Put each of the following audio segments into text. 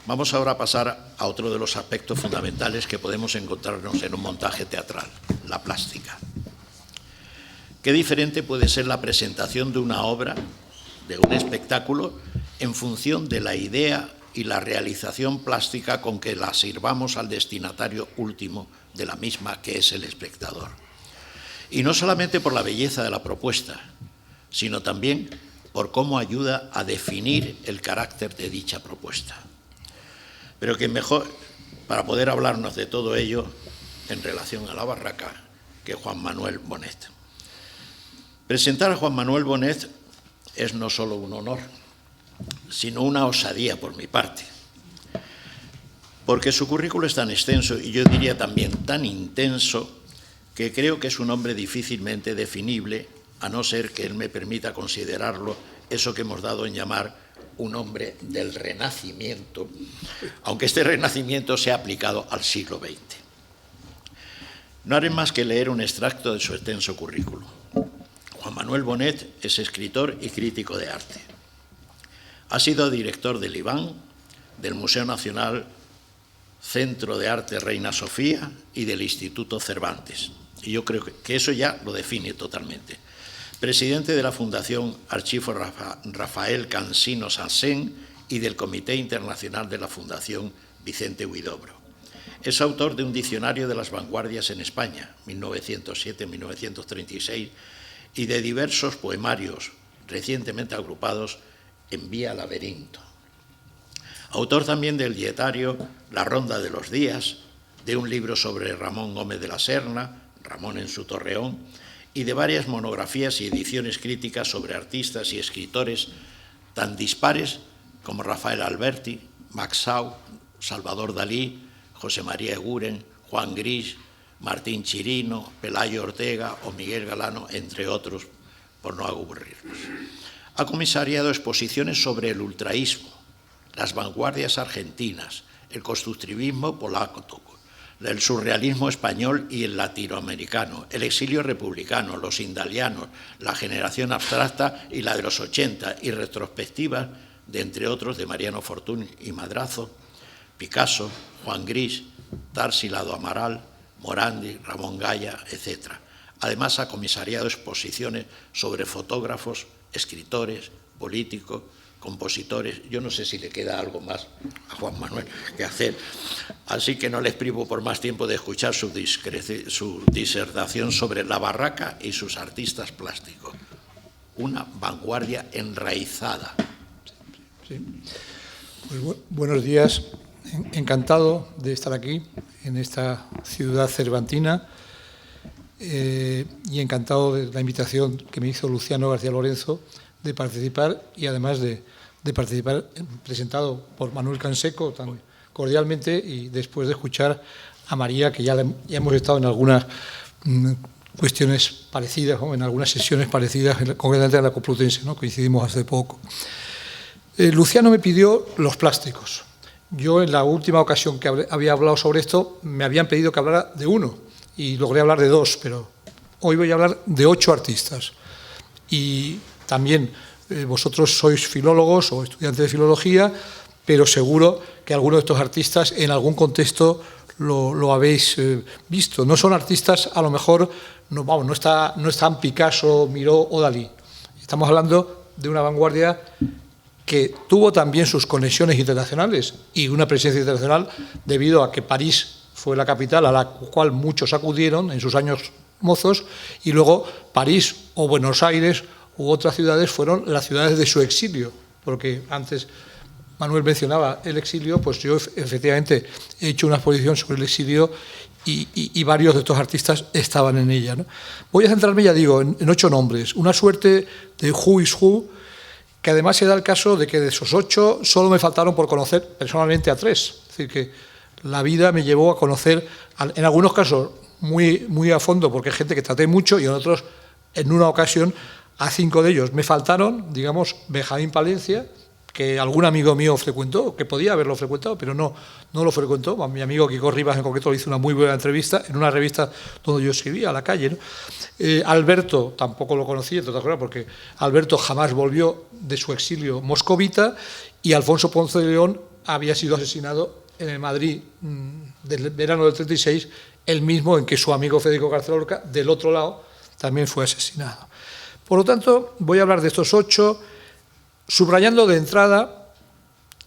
Vamos ahora a pasar a otro de los aspectos fundamentales que podemos encontrarnos en un montaje teatral, la plástica. ¿Qué diferente puede ser la presentación de una obra, de un espectáculo, en función de la idea y la realización plástica con que la sirvamos al destinatario último de la misma, que es el espectador? Y no solamente por la belleza de la propuesta, sino también por cómo ayuda a definir el carácter de dicha propuesta. Pero que mejor para poder hablarnos de todo ello en relación a la barraca que Juan Manuel Bonet. Presentar a Juan Manuel Bonet es no solo un honor, sino una osadía por mi parte, porque su currículo es tan extenso y yo diría también tan intenso que creo que es un hombre difícilmente definible, a no ser que él me permita considerarlo eso que hemos dado en llamar un hombre del Renacimiento, aunque este Renacimiento sea aplicado al siglo XX. No haré más que leer un extracto de su extenso currículo. Juan Manuel Bonet es escritor y crítico de arte. Ha sido director del IBAN, del Museo Nacional Centro de Arte Reina Sofía y del Instituto Cervantes. Y yo creo que eso ya lo define totalmente. Presidente de la Fundación Archivo Rafael Cansino Sansen y del Comité Internacional de la Fundación Vicente Huidobro. Es autor de un diccionario de las vanguardias en España, 1907-1936, y de diversos poemarios recientemente agrupados en Vía Laberinto. Autor también del dietario La Ronda de los Días, de un libro sobre Ramón Gómez de la Serna, Ramón en su Torreón, y de varias monografías y ediciones críticas sobre artistas y escritores tan dispares como Rafael Alberti, Max Sau, Salvador Dalí, José María Eguren, Juan Gris, Martín Chirino, Pelayo Ortega o Miguel Galano, entre otros, por no aburrirnos. Ha comisariado exposiciones sobre el ultraísmo, las vanguardias argentinas, el constructivismo polaco, el surrealismo español y el latinoamericano, el exilio republicano, los indalianos, la generación abstracta y la de los 80, y retrospectivas de, entre otros, de Mariano Fortuny y Madrazo, Picasso, Juan Gris, Tarsila Amaral, Morandi, Ramón Gaya, etc. Además, ha comisariado exposiciones sobre fotógrafos, escritores, políticos, compositores. Yo no sé si le queda algo más a Juan Manuel que hacer, así que no les privo por más tiempo de escuchar su disertación sobre la barraca y sus artistas plásticos. Una vanguardia enraizada. Sí. Pues buenos días, encantado de estar aquí, en esta ciudad cervantina, y encantado de la invitación que me hizo Luciano García Lorenzo de participar, y además de participar presentado por Manuel Canseco tan cordialmente, y después de escuchar a María, que ya hemos estado en algunas cuestiones parecidas, ¿no? En algunas sesiones parecidas, concretamente en la Complutense, ¿no? Coincidimos hace poco. Luciano me pidió los plásticos. Yo en la última ocasión que había hablado sobre esto me habían pedido que hablara de uno y logré hablar de dos, pero hoy voy a hablar de 8 artistas. Y también vosotros sois filólogos o estudiantes de filología, pero seguro que alguno de estos artistas en algún contexto lo habéis visto. No son artistas, a lo mejor, no están Picasso, Miró o Dalí. Estamos hablando de una vanguardia que tuvo también sus conexiones internacionales y una presencia internacional debido a que París fue la capital a la cual muchos acudieron en sus años mozos, y luego París o Buenos Aires u otras ciudades fueron las ciudades de su exilio, porque antes Manuel mencionaba el exilio, pues yo efectivamente he hecho una exposición sobre el exilio y varios de estos artistas estaban en ella, ¿no? Voy a centrarme, ya digo, en 8 nombres, una suerte de who is who, que además se da el caso de que de esos 8 solo me faltaron por conocer personalmente a 3. Es decir, que la vida me llevó a conocer, en algunos casos muy, muy a fondo, porque hay gente que traté mucho, y en otros, en una ocasión, a 5 de ellos me faltaron, digamos, Benjamín Palencia, que algún amigo mío frecuentó, que podía haberlo frecuentado, pero no lo frecuentó. A mi amigo Kiko Rivas en concreto le hizo una muy buena entrevista en una revista donde yo escribía, a la calle, ¿no? Alberto tampoco lo conocí, entre otras cosas, porque Alberto jamás volvió de su exilio moscovita, y Alfonso Ponce de León había sido asesinado en el Madrid del verano del 36, el mismo en que su amigo Federico García Lorca, del otro lado, también fue asesinado. Por lo tanto, voy a hablar de estos 8, subrayando de entrada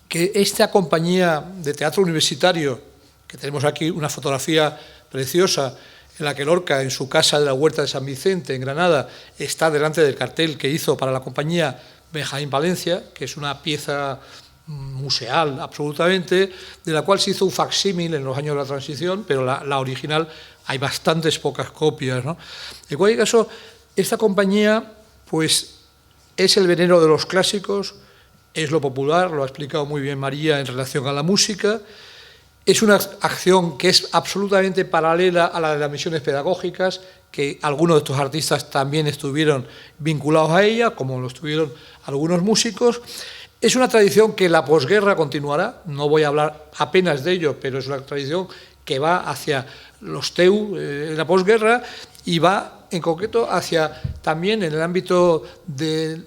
que esta compañía de teatro universitario, que tenemos aquí una fotografía preciosa en la que Lorca, en su casa de la Huerta de San Vicente, en Granada, está delante del cartel que hizo para la compañía Benjamín Palencia, que es una pieza museal absolutamente, de la cual se hizo un facsímil en los años de la transición, pero la original hay bastantes pocas copias, ¿no? En cualquier caso, esta compañía pues es el veneno de los clásicos, es lo popular, lo ha explicado muy bien María en relación a la música, es una acción que es absolutamente paralela a la de las misiones pedagógicas, que algunos de estos artistas también estuvieron vinculados a ella, como lo estuvieron algunos músicos. Es una tradición que la posguerra continuará, no voy a hablar apenas de ello, pero es una tradición que va hacia los TEU en la posguerra y va en concreto hacia también en el ámbito de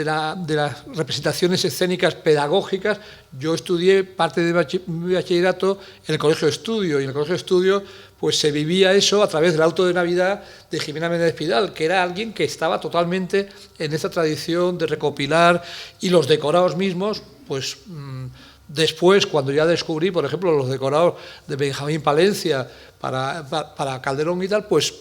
las representaciones escénicas pedagógicas. Yo estudié parte de mi bachillerato en el Colegio de Estudio, y en el Colegio de Estudio pues se vivía eso a través del auto de Navidad de Jimena Méndez Pidal, que era alguien que estaba totalmente en esta tradición de recopilar, y los decorados mismos, pues después, cuando ya descubrí, por ejemplo, los decorados de Benjamín Palencia para Calderón y tal, pues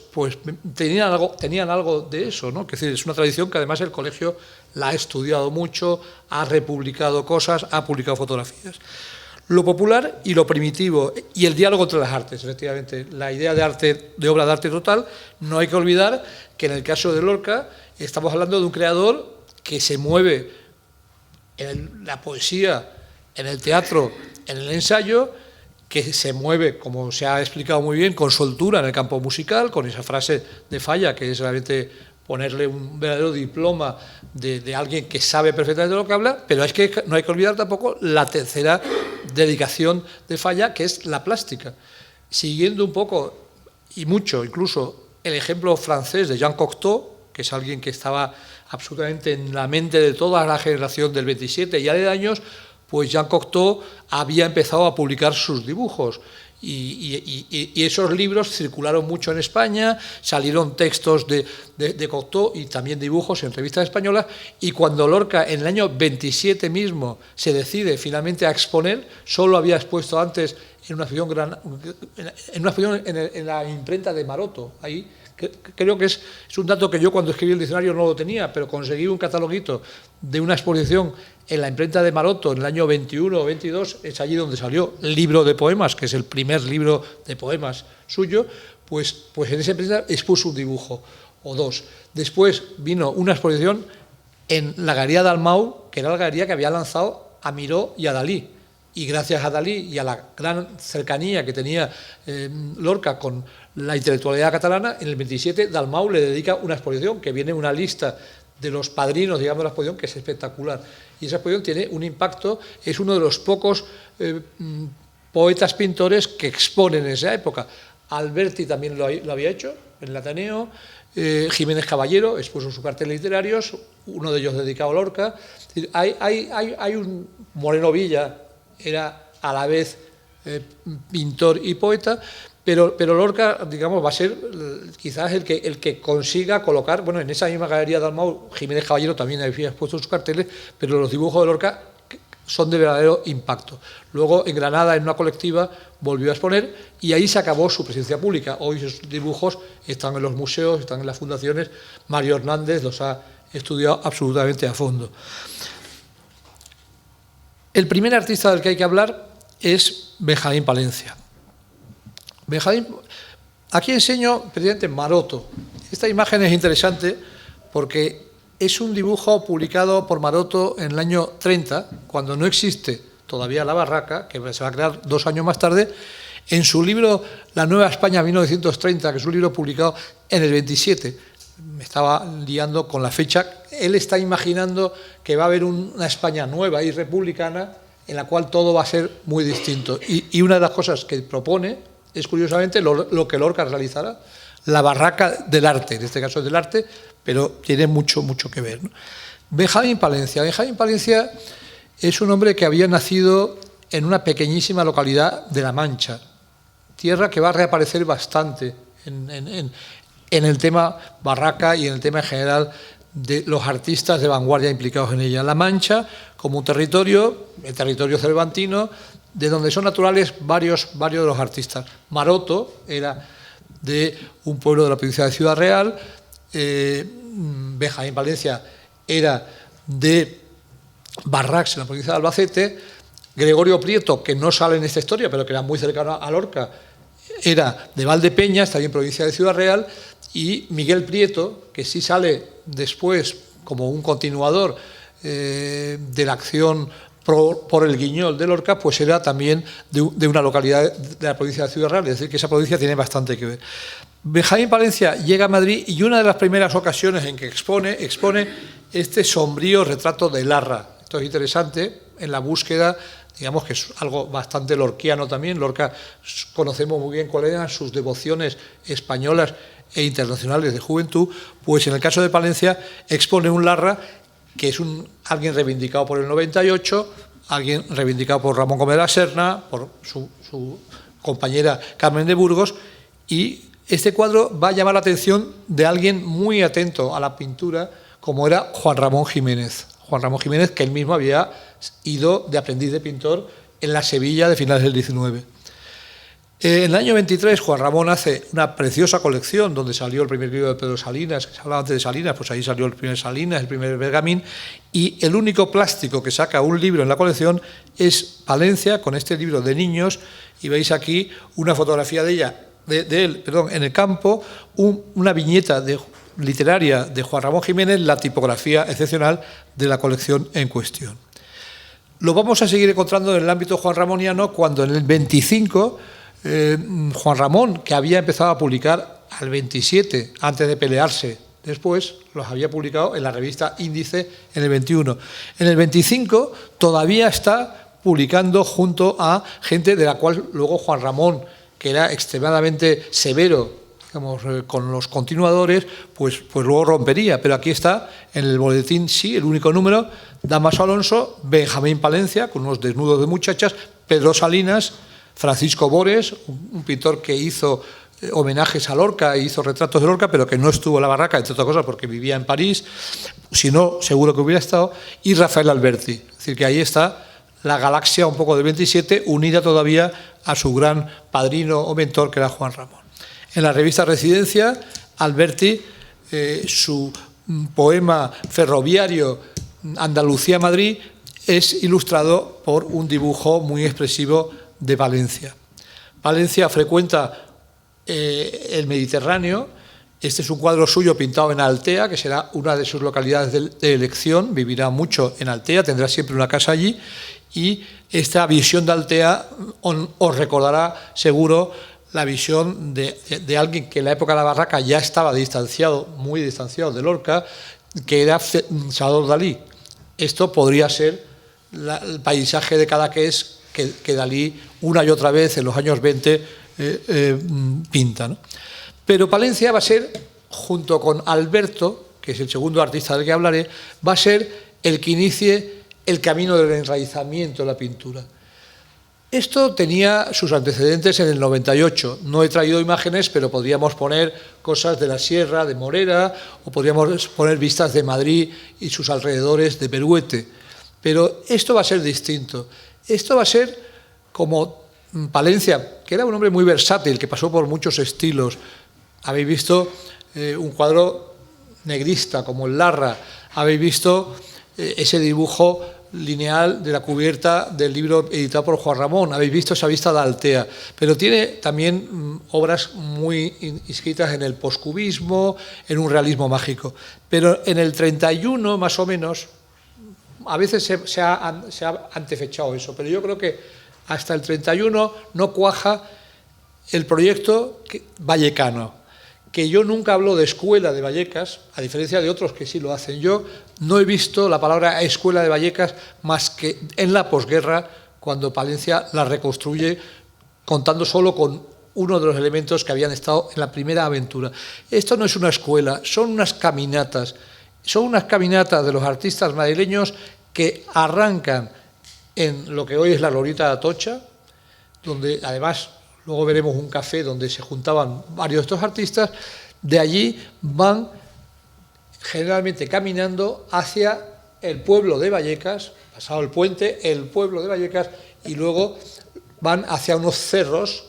tenían algo de eso, ¿no? Es decir, es una tradición que además el colegio la ha estudiado mucho, ha republicado cosas, ha publicado fotografías. Lo popular y lo primitivo, y el diálogo entre las artes, efectivamente. La idea de arte, de obra de arte total, no hay que olvidar que en el caso de Lorca estamos hablando de un creador que se mueve en la poesía, en el teatro, en el ensayo, que se mueve, como se ha explicado muy bien, con soltura en el campo musical, con esa frase de Falla, que es realmente ponerle un verdadero diploma de alguien que sabe perfectamente de lo que habla, pero es que no hay que olvidar tampoco la tercera dedicación de Falla, que es la plástica. Siguiendo un poco, y mucho incluso, el ejemplo francés de Jean Cocteau, que es alguien que estaba absolutamente en la mente de toda la generación del 27 y aledaños, pues Jean Cocteau había empezado a publicar sus dibujos. Y esos libros circularon mucho en España, salieron textos de Cocteau y también dibujos en revistas españolas, y cuando Lorca en el año 27 mismo se decide finalmente a exponer, solo había expuesto antes en una exposición en la imprenta de Maroto. Ahí creo que es un dato que yo cuando escribí el diccionario no lo tenía, pero conseguí un cataloguito de una exposición en la imprenta de Maroto en el año 21 o 22, es allí donde salió el libro de poemas, que es el primer libro de poemas suyo, pues en esa imprenta expuso un dibujo o dos. Después vino una exposición en la Galería Dalmau, que era la galería que había lanzado a Miró y a Dalí, y gracias a Dalí y a la gran cercanía que tenía Lorca con la intelectualidad catalana, en el 27 Dalmau le dedica una exposición, que viene una lista de los padrinos, digamos, de la exposición, que es espectacular. Y esa exposición tiene un impacto, es uno de los pocos poetas pintores que exponen en esa época. Alberti también lo había hecho en el Ateneo, Jiménez Caballero expuso sus carteles literarios, uno de ellos dedicado a Lorca. Hay un Moreno Villa, era a la vez pintor y poeta, pero Lorca, digamos, va a ser quizás el que consiga colocar, bueno, en esa misma galería de Dalmau, Jiménez Caballero también había expuesto sus carteles, pero los dibujos de Lorca son de verdadero impacto. Luego, en Granada, en una colectiva, volvió a exponer y ahí se acabó su presencia pública. Hoy sus dibujos están en los museos, están en las fundaciones. Mario Hernández los ha estudiado absolutamente a fondo. El primer artista del que hay que hablar es Benjamín Palencia. Aquí enseño, precisamente, Maroto. Esta imagen es interesante porque es un dibujo publicado por Maroto en el año 30, cuando no existe todavía la barraca, que se va a crear 2 años más tarde, en su libro La Nueva España 1930, que es un libro publicado en el 27. Me estaba liando con la fecha. Él está imaginando que va a haber una España nueva y republicana en la cual todo va a ser muy distinto. Y una de las cosas que propone es, curiosamente, lo que Lorca realizará, la barraca del arte, en este caso es del arte, pero tiene mucho que ver, ¿no? Benjamín Palencia es un hombre que había nacido en una pequeñísima localidad de La Mancha, tierra que va a reaparecer bastante en el tema barraca y en el tema en general de los artistas de vanguardia implicados en ella. La Mancha como un territorio, el territorio cervantino, de donde son naturales varios de los artistas. Maroto era de un pueblo de la provincia de Ciudad Real, Benjamín Palencia era de Barracs, en la provincia de Albacete, Gregorio Prieto, que no sale en esta historia, pero que era muy cercano a Lorca, era de Valdepeñas, también provincia de Ciudad Real, y Miguel Prieto, que sí sale después como un continuador de la acción por el Guiñol de Lorca, pues era también de una localidad de la provincia de Ciudad Real, es decir, que esa provincia tiene bastante que ver. Benjamín Palencia llega a Madrid y una de las primeras ocasiones en que expone este sombrío retrato de Larra. Esto es interesante en la búsqueda, digamos que es algo bastante lorquiano también. Lorca conocemos muy bien cuáles eran sus devociones españolas e internacionales de juventud, pues en el caso de Palencia expone un Larra que es alguien reivindicado por el 98, alguien reivindicado por Ramón Gómez de la Serna, por su compañera Carmen de Burgos, y este cuadro va a llamar la atención de alguien muy atento a la pintura, como era Juan Ramón Jiménez. Juan Ramón Jiménez, que él mismo había ido de aprendiz de pintor en la Sevilla de finales del 19. En el año 23, Juan Ramón hace una preciosa colección donde salió el primer libro de Pedro Salinas, que se hablaba antes de Salinas, pues ahí salió el primer Salinas, el primer Bergamín, y el único plástico que saca un libro en la colección es Palencia, con este libro de niños, y veis aquí una fotografía de él, en el campo, una viñeta literaria de Juan Ramón Jiménez, la tipografía excepcional de la colección en cuestión. Lo vamos a seguir encontrando en el ámbito juanramoniano cuando en el 25 Juan Ramón, que había empezado a publicar al 27, antes de pelearse después, los había publicado en la revista Índice en el 21. En el 25 todavía está publicando junto a gente de la cual luego Juan Ramón, que era extremadamente severo, digamos, con los continuadores, pues luego rompería. Pero aquí está, en el boletín, sí, el único número, Damaso Alonso, Benjamín Palencia, con unos desnudos de muchachas, Pedro Salinas, Francisco Bores, un pintor que hizo homenajes a Lorca e hizo retratos de Lorca, pero que no estuvo en la barraca, entre otras cosas, porque vivía en París, si no, seguro que hubiera estado, y Rafael Alberti. Es decir, que ahí está la galaxia un poco del 27, unida todavía a su gran padrino o mentor, que era Juan Ramón. En la revista Residencia, Alberti, su poema ferroviario Andalucía-Madrid, es ilustrado por un dibujo muy expresivo de Palencia. Palencia frecuenta el Mediterráneo. Este es un cuadro suyo pintado en Altea, que será una de sus localidades de elección. Vivirá mucho en Altea, tendrá siempre una casa allí, y esta visión de Altea os recordará seguro la visión de alguien que en la época de la barraca ya estaba distanciado, muy distanciado de Lorca, que era Salvador Dalí. Esto podría ser el paisaje de Cadaqués que Dalí una y otra vez en los años 20 pinta, ¿no? Pero Palencia va a ser, junto con Alberto, que es el segundo artista del que hablaré, va a ser el que inicie el camino del enraizamiento de la pintura. Esto tenía sus antecedentes en el 98. No he traído imágenes, pero podríamos poner cosas de la Sierra, de Morera, o podríamos poner vistas de Madrid y sus alrededores, de Peruete. Pero esto va a ser distinto. Esto va a ser como Palencia, que era un hombre muy versátil, que pasó por muchos estilos. Habéis visto un cuadro negrista como el Larra, habéis visto ese dibujo lineal de la cubierta del libro editado por Juan Ramón, habéis visto esa vista de Altea, pero tiene también obras muy inscritas en el poscubismo, en un realismo mágico. Pero en el 31, más o menos, a veces se ha antefechado eso, pero yo creo que hasta el 31 no cuaja el proyecto vallecano, que yo nunca hablo de escuela de Vallecas, a diferencia de otros que sí lo hacen. Yo no he visto la palabra escuela de Vallecas más que en la posguerra, cuando Palencia la reconstruye contando solo con uno de los elementos que habían estado en la primera aventura. Esto no es una escuela, son unas caminatas de los artistas madrileños que arrancan en lo que hoy es la Glorieta de Atocha, donde además luego veremos un café donde se juntaban varios de estos artistas. De allí van generalmente caminando hacia el pueblo de Vallecas, pasado el puente, el pueblo de Vallecas, y luego van hacia unos cerros.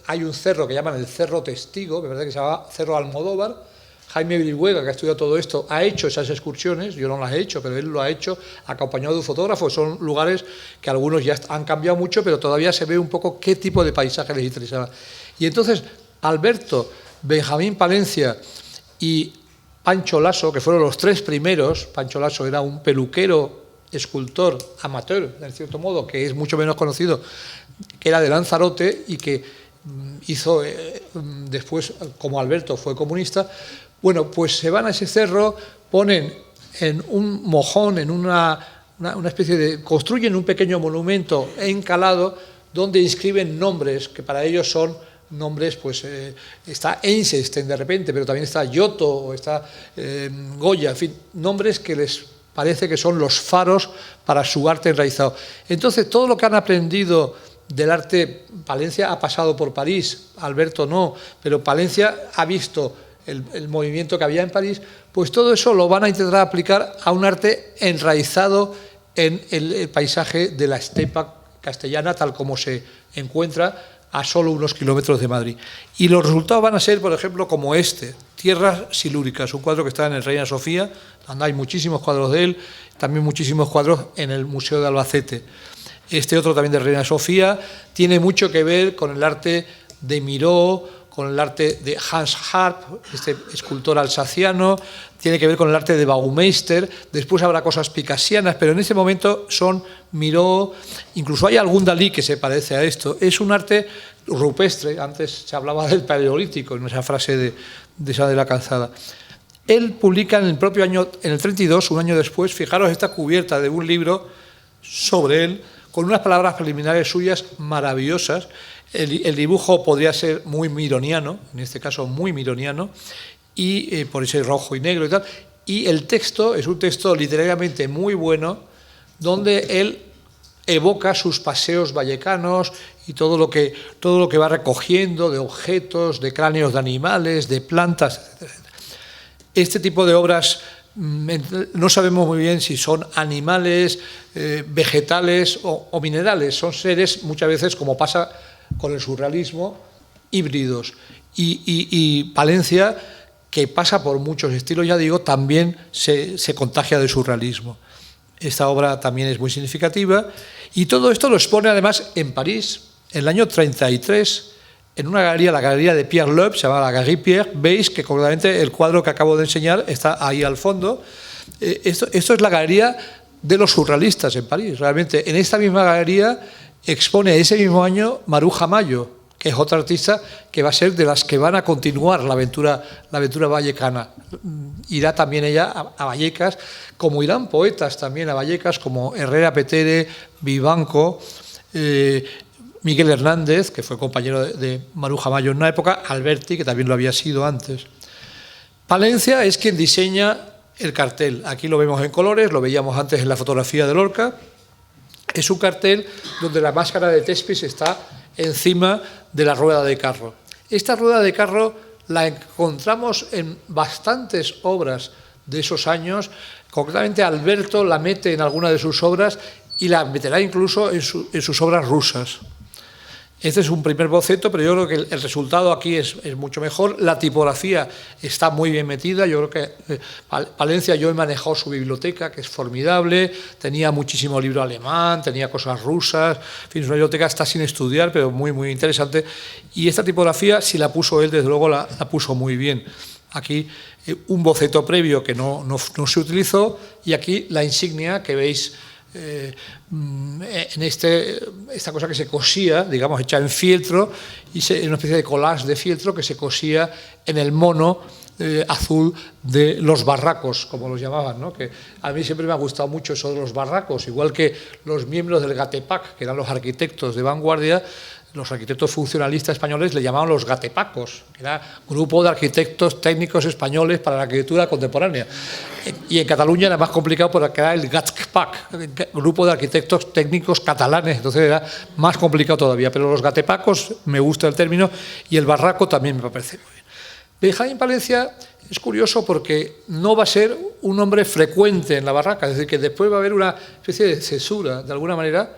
Hay un cerro que llaman el Cerro Testigo, de verdad que se llama Cerro Almodóvar. Jaime Brihuega, que ha estudiado todo esto, ha hecho esas excursiones, yo no las he hecho, pero él lo ha hecho acompañado de un fotógrafo. Son lugares que algunos ya han cambiado mucho, pero todavía se ve un poco qué tipo de paisaje les interesaba. Y entonces Alberto, Benjamín Palencia y Pancho Lasso, que fueron los tres primeros. Pancho Lasso era un peluquero, escultor, amateur, en cierto modo, que es mucho menos conocido, que era de Lanzarote y que hizo después, como Alberto fue comunista. Bueno, pues se van a ese cerro, ponen en un mojón, en una especie de... construyen un pequeño monumento encalado donde inscriben nombres, que para ellos son nombres, pues está Einstein de repente, pero también está Giotto, o está Goya, en fin, nombres que les parece que son los faros para su arte enraizado. Entonces, todo lo que han aprendido del arte, Palencia ha pasado por París, Alberto no, pero Palencia ha visto el movimiento que había en París, pues todo eso lo van a intentar aplicar a un arte enraizado en el paisaje de la estepa castellana, tal como se encuentra a solo unos kilómetros de Madrid. Y los resultados van a ser, por ejemplo, como este, Tierras Silúricas, un cuadro que está en el Reina Sofía, donde hay muchísimos cuadros de él, también muchísimos cuadros en el Museo de Albacete. Este otro también de Reina Sofía tiene mucho que ver con el arte de Miró, con el arte de Hans Harp, este escultor alsaciano, tiene que ver con el arte de Baumeister, después habrá cosas picassianas, pero en este momento son Miró, incluso hay algún Dalí que se parece a esto. Es un arte rupestre, antes se hablaba del paleolítico, en esa frase de la Calzada. Él publica en el propio año, en el 32, un año después, fijaros esta cubierta de un libro sobre él, con unas palabras preliminares suyas maravillosas. El dibujo podría ser muy mironiano, en este caso muy mironiano, y por ese rojo y negro y tal. Y el texto es un texto literariamente muy bueno, donde él evoca sus paseos vallecanos y todo lo que va recogiendo de objetos, de cráneos de animales, de plantas, etc. Este tipo de obras no sabemos muy bien si son animales, vegetales o minerales. Son seres, muchas veces, como pasa con el surrealismo, híbridos. Y Palencia, que pasa por muchos estilos, ya digo, también se contagia de surrealismo. Esta obra también es muy significativa. Y todo esto lo expone además en París, en el año 33, en una galería, la galería de Pierre Loeb, se llama la Galerie Pierre. Veis que concretamente el cuadro que acabo de enseñar está ahí al fondo. Esto es la galería de los surrealistas en París. Realmente, en esta misma galería expone ese mismo año Maruja Mayo, que es otra artista que va a ser de las que van a continuar la aventura vallecana. Irá también ella a Vallecas, como irán poetas también a Vallecas, como Herrera Petere, Vivanco, Miguel Hernández, que fue compañero de Maruja Mayo en una época, Alberti, que también lo había sido antes. Palencia es quien diseña el cartel. Aquí lo vemos en colores, lo veíamos antes en la fotografía de Lorca. Es un cartel donde la máscara de Thespis está encima de la rueda de carro. Esta rueda de carro la encontramos en bastantes obras de esos años. Concretamente, Alberto la mete en alguna de sus obras y la meterá incluso en sus obras rusas. Este es un primer boceto, pero yo creo que el resultado aquí es mucho mejor. La tipografía está muy bien metida. Yo creo que Palencia, yo he manejado su biblioteca, que es formidable. Tenía muchísimo libro alemán, tenía cosas rusas. En fin, su biblioteca está sin estudiar, pero muy, muy interesante. Y esta tipografía, si la puso él, desde luego la puso muy bien. Aquí un boceto previo que no se utilizó, y aquí la insignia que veis en esta cosa que se cosía, digamos, hecha en fieltro, y una especie de collage de fieltro que se cosía en el mono azul de los barracos, como los llamaban, ¿no? Que a mí siempre me ha gustado mucho eso de los barracos, igual que los miembros del Gatepac, que eran los arquitectos de vanguardia, los arquitectos funcionalistas españoles le llamaban los gatepacos, que era Grupo de Arquitectos Técnicos Españoles para la Arquitectura Contemporánea. Y en Cataluña era más complicado porque era el GATCPAC, Grupo de Arquitectos Técnicos Catalanes, entonces era más complicado todavía. Pero los gatepacos, me gusta el término, y el barraco también me parece muy bien. Benjamín Palencia es curioso porque no va a ser un hombre frecuente en la barraca, es decir, que después va a haber una especie de cesura, de alguna manera.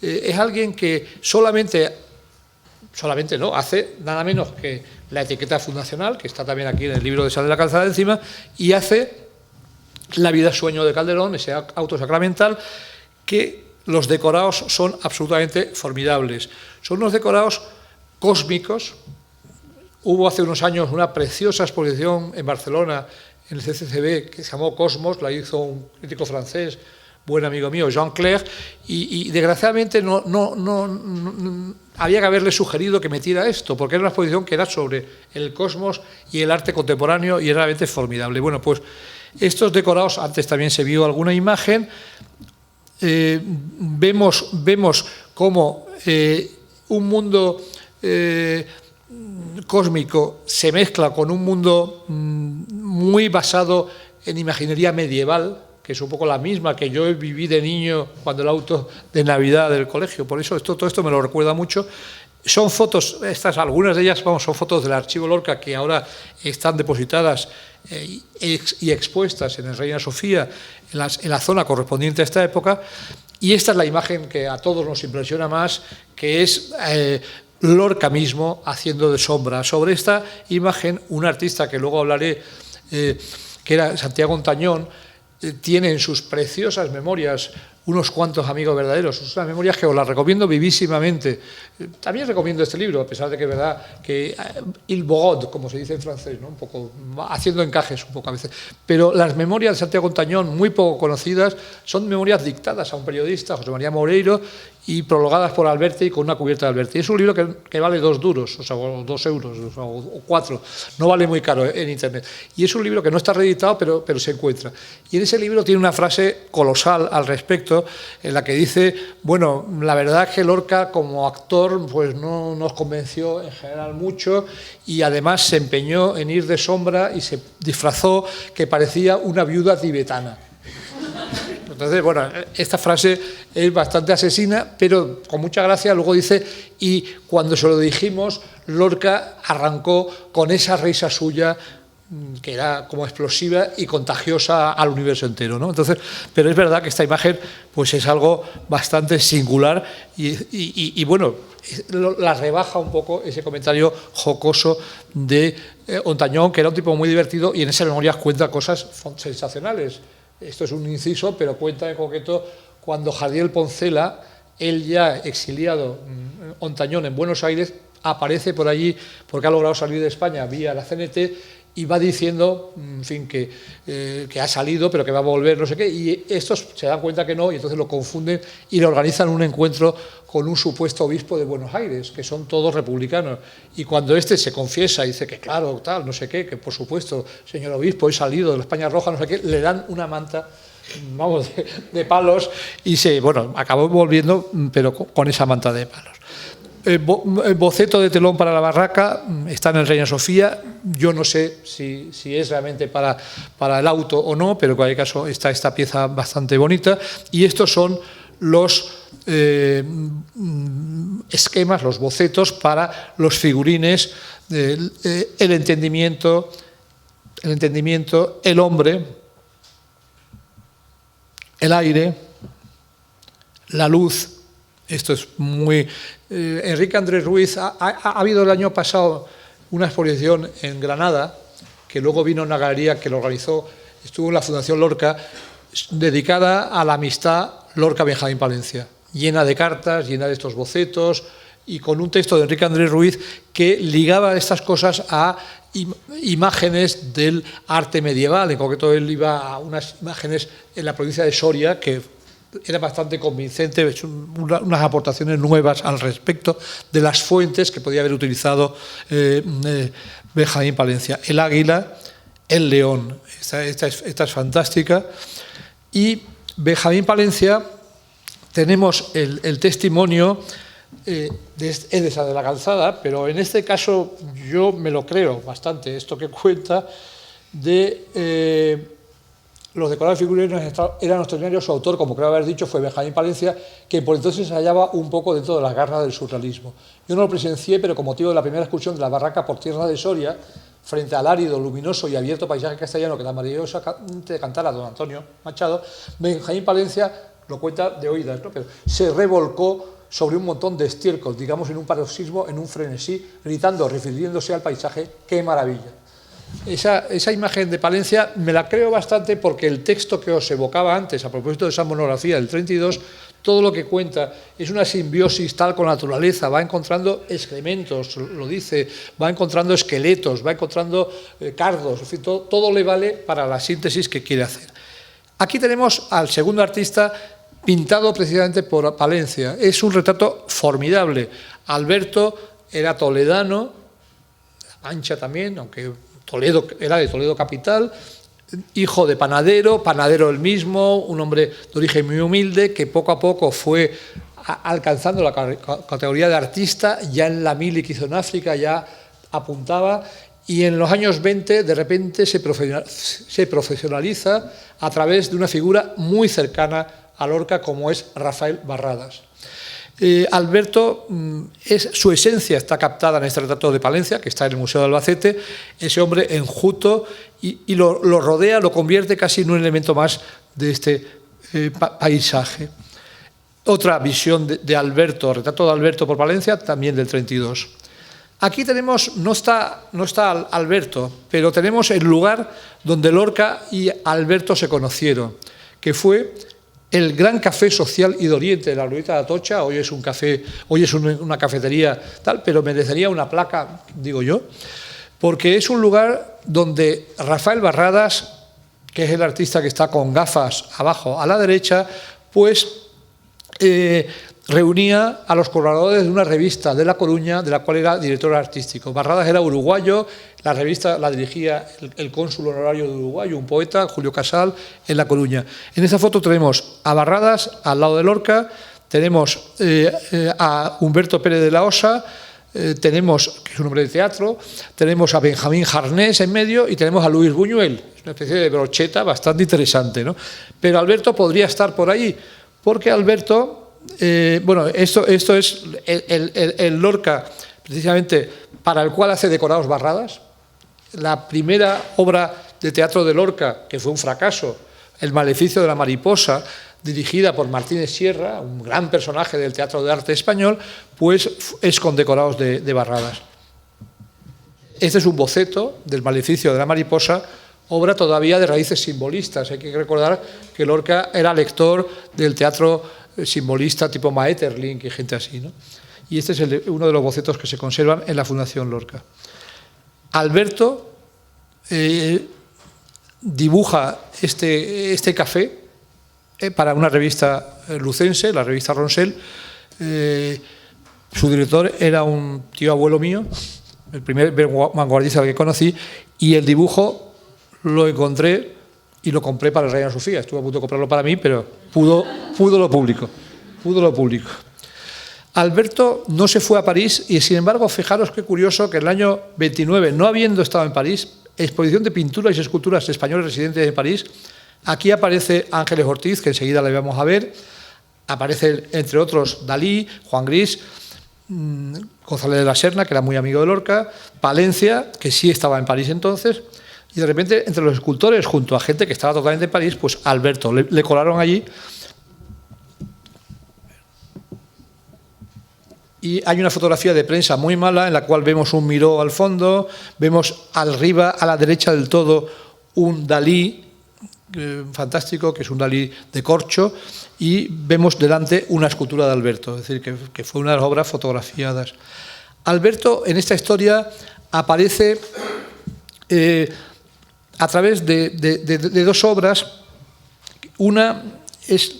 Es alguien que solamente no, hace nada menos que la etiqueta fundacional, que está también aquí en el libro de Sal de la Calzada encima, y hace La vida sueño de Calderón, ese auto sacramental, que los decorados son absolutamente formidables. Son unos decorados cósmicos. Hubo hace unos años una preciosa exposición en Barcelona, en el CCCB, que se llamó Cosmos, la hizo un crítico francés, buen amigo mío, Jean Clair, y desgraciadamente no había que haberle sugerido que metiera esto, porque era una exposición que era sobre el cosmos y el arte contemporáneo y era realmente formidable. Bueno, pues estos decorados, antes también se vio alguna imagen, vemos cómo un mundo cósmico se mezcla con un mundo muy basado en imaginería medieval, que es un poco la misma que yo viví de niño cuando el auto de Navidad del colegio. Por eso todo esto me lo recuerda mucho. Son fotos, algunas de ellas son fotos del Archivo Lorca que ahora están depositadas y expuestas en el Reina Sofía, en la zona correspondiente a esta época. Y esta es la imagen que a todos nos impresiona más, que es Lorca mismo haciendo de sombra. Sobre esta imagen, un artista que luego hablaré, que era Santiago Ontañón, tiene en sus preciosas memorias unos cuantos amigos verdaderos, unas memorias que os las recomiendo vivísimamente. También recomiendo este libro, a pesar de que es verdad que il bogod, como se dice en francés, ¿no? Un poco haciendo encajes un poco a veces. Pero las memorias de Santiago Ontañón, muy poco conocidas, son memorias dictadas a un periodista, José María Moreiro, y prologadas por Alberti con una cubierta de Alberti. Es un libro que vale 2 duros, o sea, 2 euros, o 4, no vale muy caro en internet. Y es un libro que no está reeditado, pero se encuentra. Y en ese libro tiene una frase colosal al respecto, en la que dice, bueno, la verdad es que Lorca como actor pues no nos convenció en general mucho, y además se empeñó en ir de sombra y se disfrazó que parecía una viuda tibetana. Entonces, bueno, esta frase es bastante asesina, pero con mucha gracia. Luego dice, y cuando se lo dijimos, Lorca arrancó con esa risa suya que era como explosiva y contagiosa al universo entero, ¿no? Entonces, pero es verdad que esta imagen pues es algo bastante singular y bueno, la rebaja un poco ese comentario jocoso de Ontañón, que era un tipo muy divertido y en esas memorias cuenta cosas sensacionales. Esto es un inciso, pero cuenta en concreto cuando Jardiel Poncela, él ya exiliado, Ontañón en Buenos Aires, aparece por allí porque ha logrado salir de España vía la CNT y va diciendo, en fin, que ha salido, pero que va a volver, no sé qué, y estos se dan cuenta que no, y entonces lo confunden y le organizan un encuentro con un supuesto obispo de Buenos Aires, que son todos republicanos. Y cuando este se confiesa y dice que claro, tal, no sé qué, que por supuesto, señor obispo, he salido de la España Roja, no sé qué, le dan una manta, vamos, de palos, y bueno, acabó volviendo, pero con esa manta de palos. El boceto de telón para la barraca está en el Reina Sofía. Yo no sé si es realmente para el auto o no, pero en cualquier caso está esta pieza bastante bonita. Y estos son los esquemas, los bocetos para los figurines, el entendimiento, el hombre, el aire, la luz. Esto es muy... Enrique Andrés Ruiz, ha habido el año pasado una exposición en Granada, que luego vino a una galería que lo organizó, estuvo en la Fundación Lorca, dedicada a la amistad Lorca-Benjamín Palencia, llena de cartas, llena de estos bocetos, y con un texto de Enrique Andrés Ruiz que ligaba estas cosas a imágenes del arte medieval. En concreto, él iba a unas imágenes en la provincia de Soria que era bastante convincente, unas aportaciones nuevas al respecto de las fuentes que podía haber utilizado Benjamín Palencia. El águila, el león, esta es fantástica. Y Benjamín Palencia, tenemos el testimonio es esa de la calzada, pero en este caso yo me lo creo bastante, esto que cuenta de los decorados figurinos eran extraordinarios. Su autor, como creo haber dicho, fue Benjamín Palencia, que por entonces se hallaba un poco dentro de las garras del surrealismo. Yo no lo presencié, pero con motivo de la primera excursión de la barraca por tierra de Soria, frente al árido, luminoso y abierto paisaje castellano que tan maravillosamente cantara don Antonio Machado, Benjamín Palencia lo cuenta de oídas, ¿no? Pero se revolcó sobre un montón de estiércol, digamos en un paroxismo, en un frenesí, gritando, refiriéndose al paisaje, ¡qué maravilla! Esa imagen de Palencia me la creo bastante porque el texto que os evocaba antes, a propósito de esa monografía del 32, todo lo que cuenta es una simbiosis tal con la naturaleza, va encontrando excrementos, lo dice, va encontrando esqueletos, va encontrando cardos, en fin, todo le vale para la síntesis que quiere hacer. Aquí tenemos al segundo artista pintado precisamente por Palencia. Es un retrato formidable. Alberto era toledano, Ancha también, aunque Toledo era de Toledo capital, hijo de panadero, panadero él mismo, un hombre de origen muy humilde que poco a poco fue alcanzando la categoría de artista. Ya en la mili que hizo en África ya apuntaba, y en los años 20 de repente se profesionaliza a través de una figura muy cercana a Lorca como es Rafael Barradas. Alberto, su esencia está captada en este retrato de Palencia, que está en el Museo de Albacete, ese hombre enjuto, y lo rodea, lo convierte casi en un elemento más de este paisaje. Otra visión de Alberto, retrato de Alberto por Palencia, también del 32. Aquí tenemos, no está Alberto, pero tenemos el lugar donde Lorca y Alberto se conocieron, que fue el Gran Café Social y de Oriente de la Glorieta de Atocha. Hoy es un café, hoy es una cafetería tal, pero merecería una placa, digo yo, porque es un lugar donde Rafael Barradas, que es el artista que está con gafas abajo a la derecha, pues reunía a los colaboradores de una revista de La Coruña, de la cual era director artístico. Barradas era uruguayo, la revista la dirigía el cónsul honorario de Uruguay, un poeta, Julio Casal, en La Coruña. En esta foto tenemos a Barradas al lado de Lorca, tenemos a Humberto Pérez de la Osa, tenemos, que es un hombre de teatro, tenemos a Benjamín Jarnés en medio y tenemos a Luis Buñuel, una especie de brocheta bastante interesante, ¿no? Pero Alberto podría estar por ahí, porque Alberto... bueno, esto es el Lorca, precisamente, para el cual hace decorados Barradas. La primera obra de teatro de Lorca, que fue un fracaso, El maleficio de la mariposa, dirigida por Martínez Sierra, un gran personaje del teatro de arte español, pues es con decorados de Barradas. Este es un boceto del maleficio de la mariposa, obra todavía de raíces simbolistas. Hay que recordar que Lorca era lector del teatro simbolista tipo Maeterlinck y gente así, ¿no? Y este es uno de los bocetos que se conservan en la Fundación Lorca. Alberto dibuja este café para una revista lucense, la revista Ronsel. Su director era un tío abuelo mío, el primer vanguardista que conocí, y el dibujo lo encontré y lo compré para el Reina Sofía. Estuve a punto de comprarlo para mí, pero pudo lo público. Alberto no se fue a París y, sin embargo, fijaros qué curioso que en el año 29, no habiendo estado en París, exposición de pinturas y esculturas españoles residentes en París, aquí aparece Ángeles Ortiz, que enseguida le vamos a ver, aparece, entre otros, Dalí, Juan Gris, González de la Serna, que era muy amigo de Lorca, Palencia, que sí estaba en París entonces, y de repente, entre los escultores, junto a gente que estaba totalmente en París, pues Alberto, le colaron allí. Y hay una fotografía de prensa muy mala en la cual vemos un Miró al fondo, vemos arriba, a la derecha del todo, un Dalí fantástico, que es un Dalí de corcho, y vemos delante una escultura de Alberto, es decir, que fue una de las obras fotografiadas. Alberto, en esta historia, aparece a través de dos obras. Una es...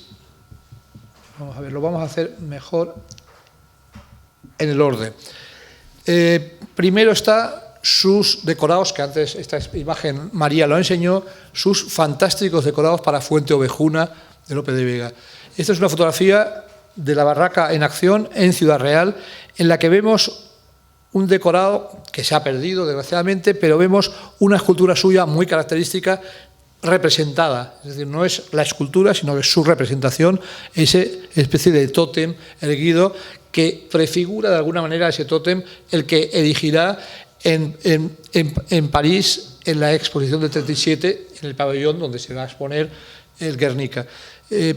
Vamos a ver, lo vamos a hacer mejor en el orden. Primero está sus decorados, que antes esta imagen María lo enseñó, sus fantásticos decorados para Fuente Ovejuna de Lope de Vega. Esta es una fotografía de la barraca en acción en Ciudad Real, en la que vemos un decorado que se ha perdido, desgraciadamente, pero vemos una escultura suya muy característica representada. Es decir, no es la escultura, sino que es su representación, esa especie de tótem erguido que prefigura de alguna manera ese tótem, el que erigirá en París, en la exposición del 37, en el pabellón donde se va a exponer el Guernica.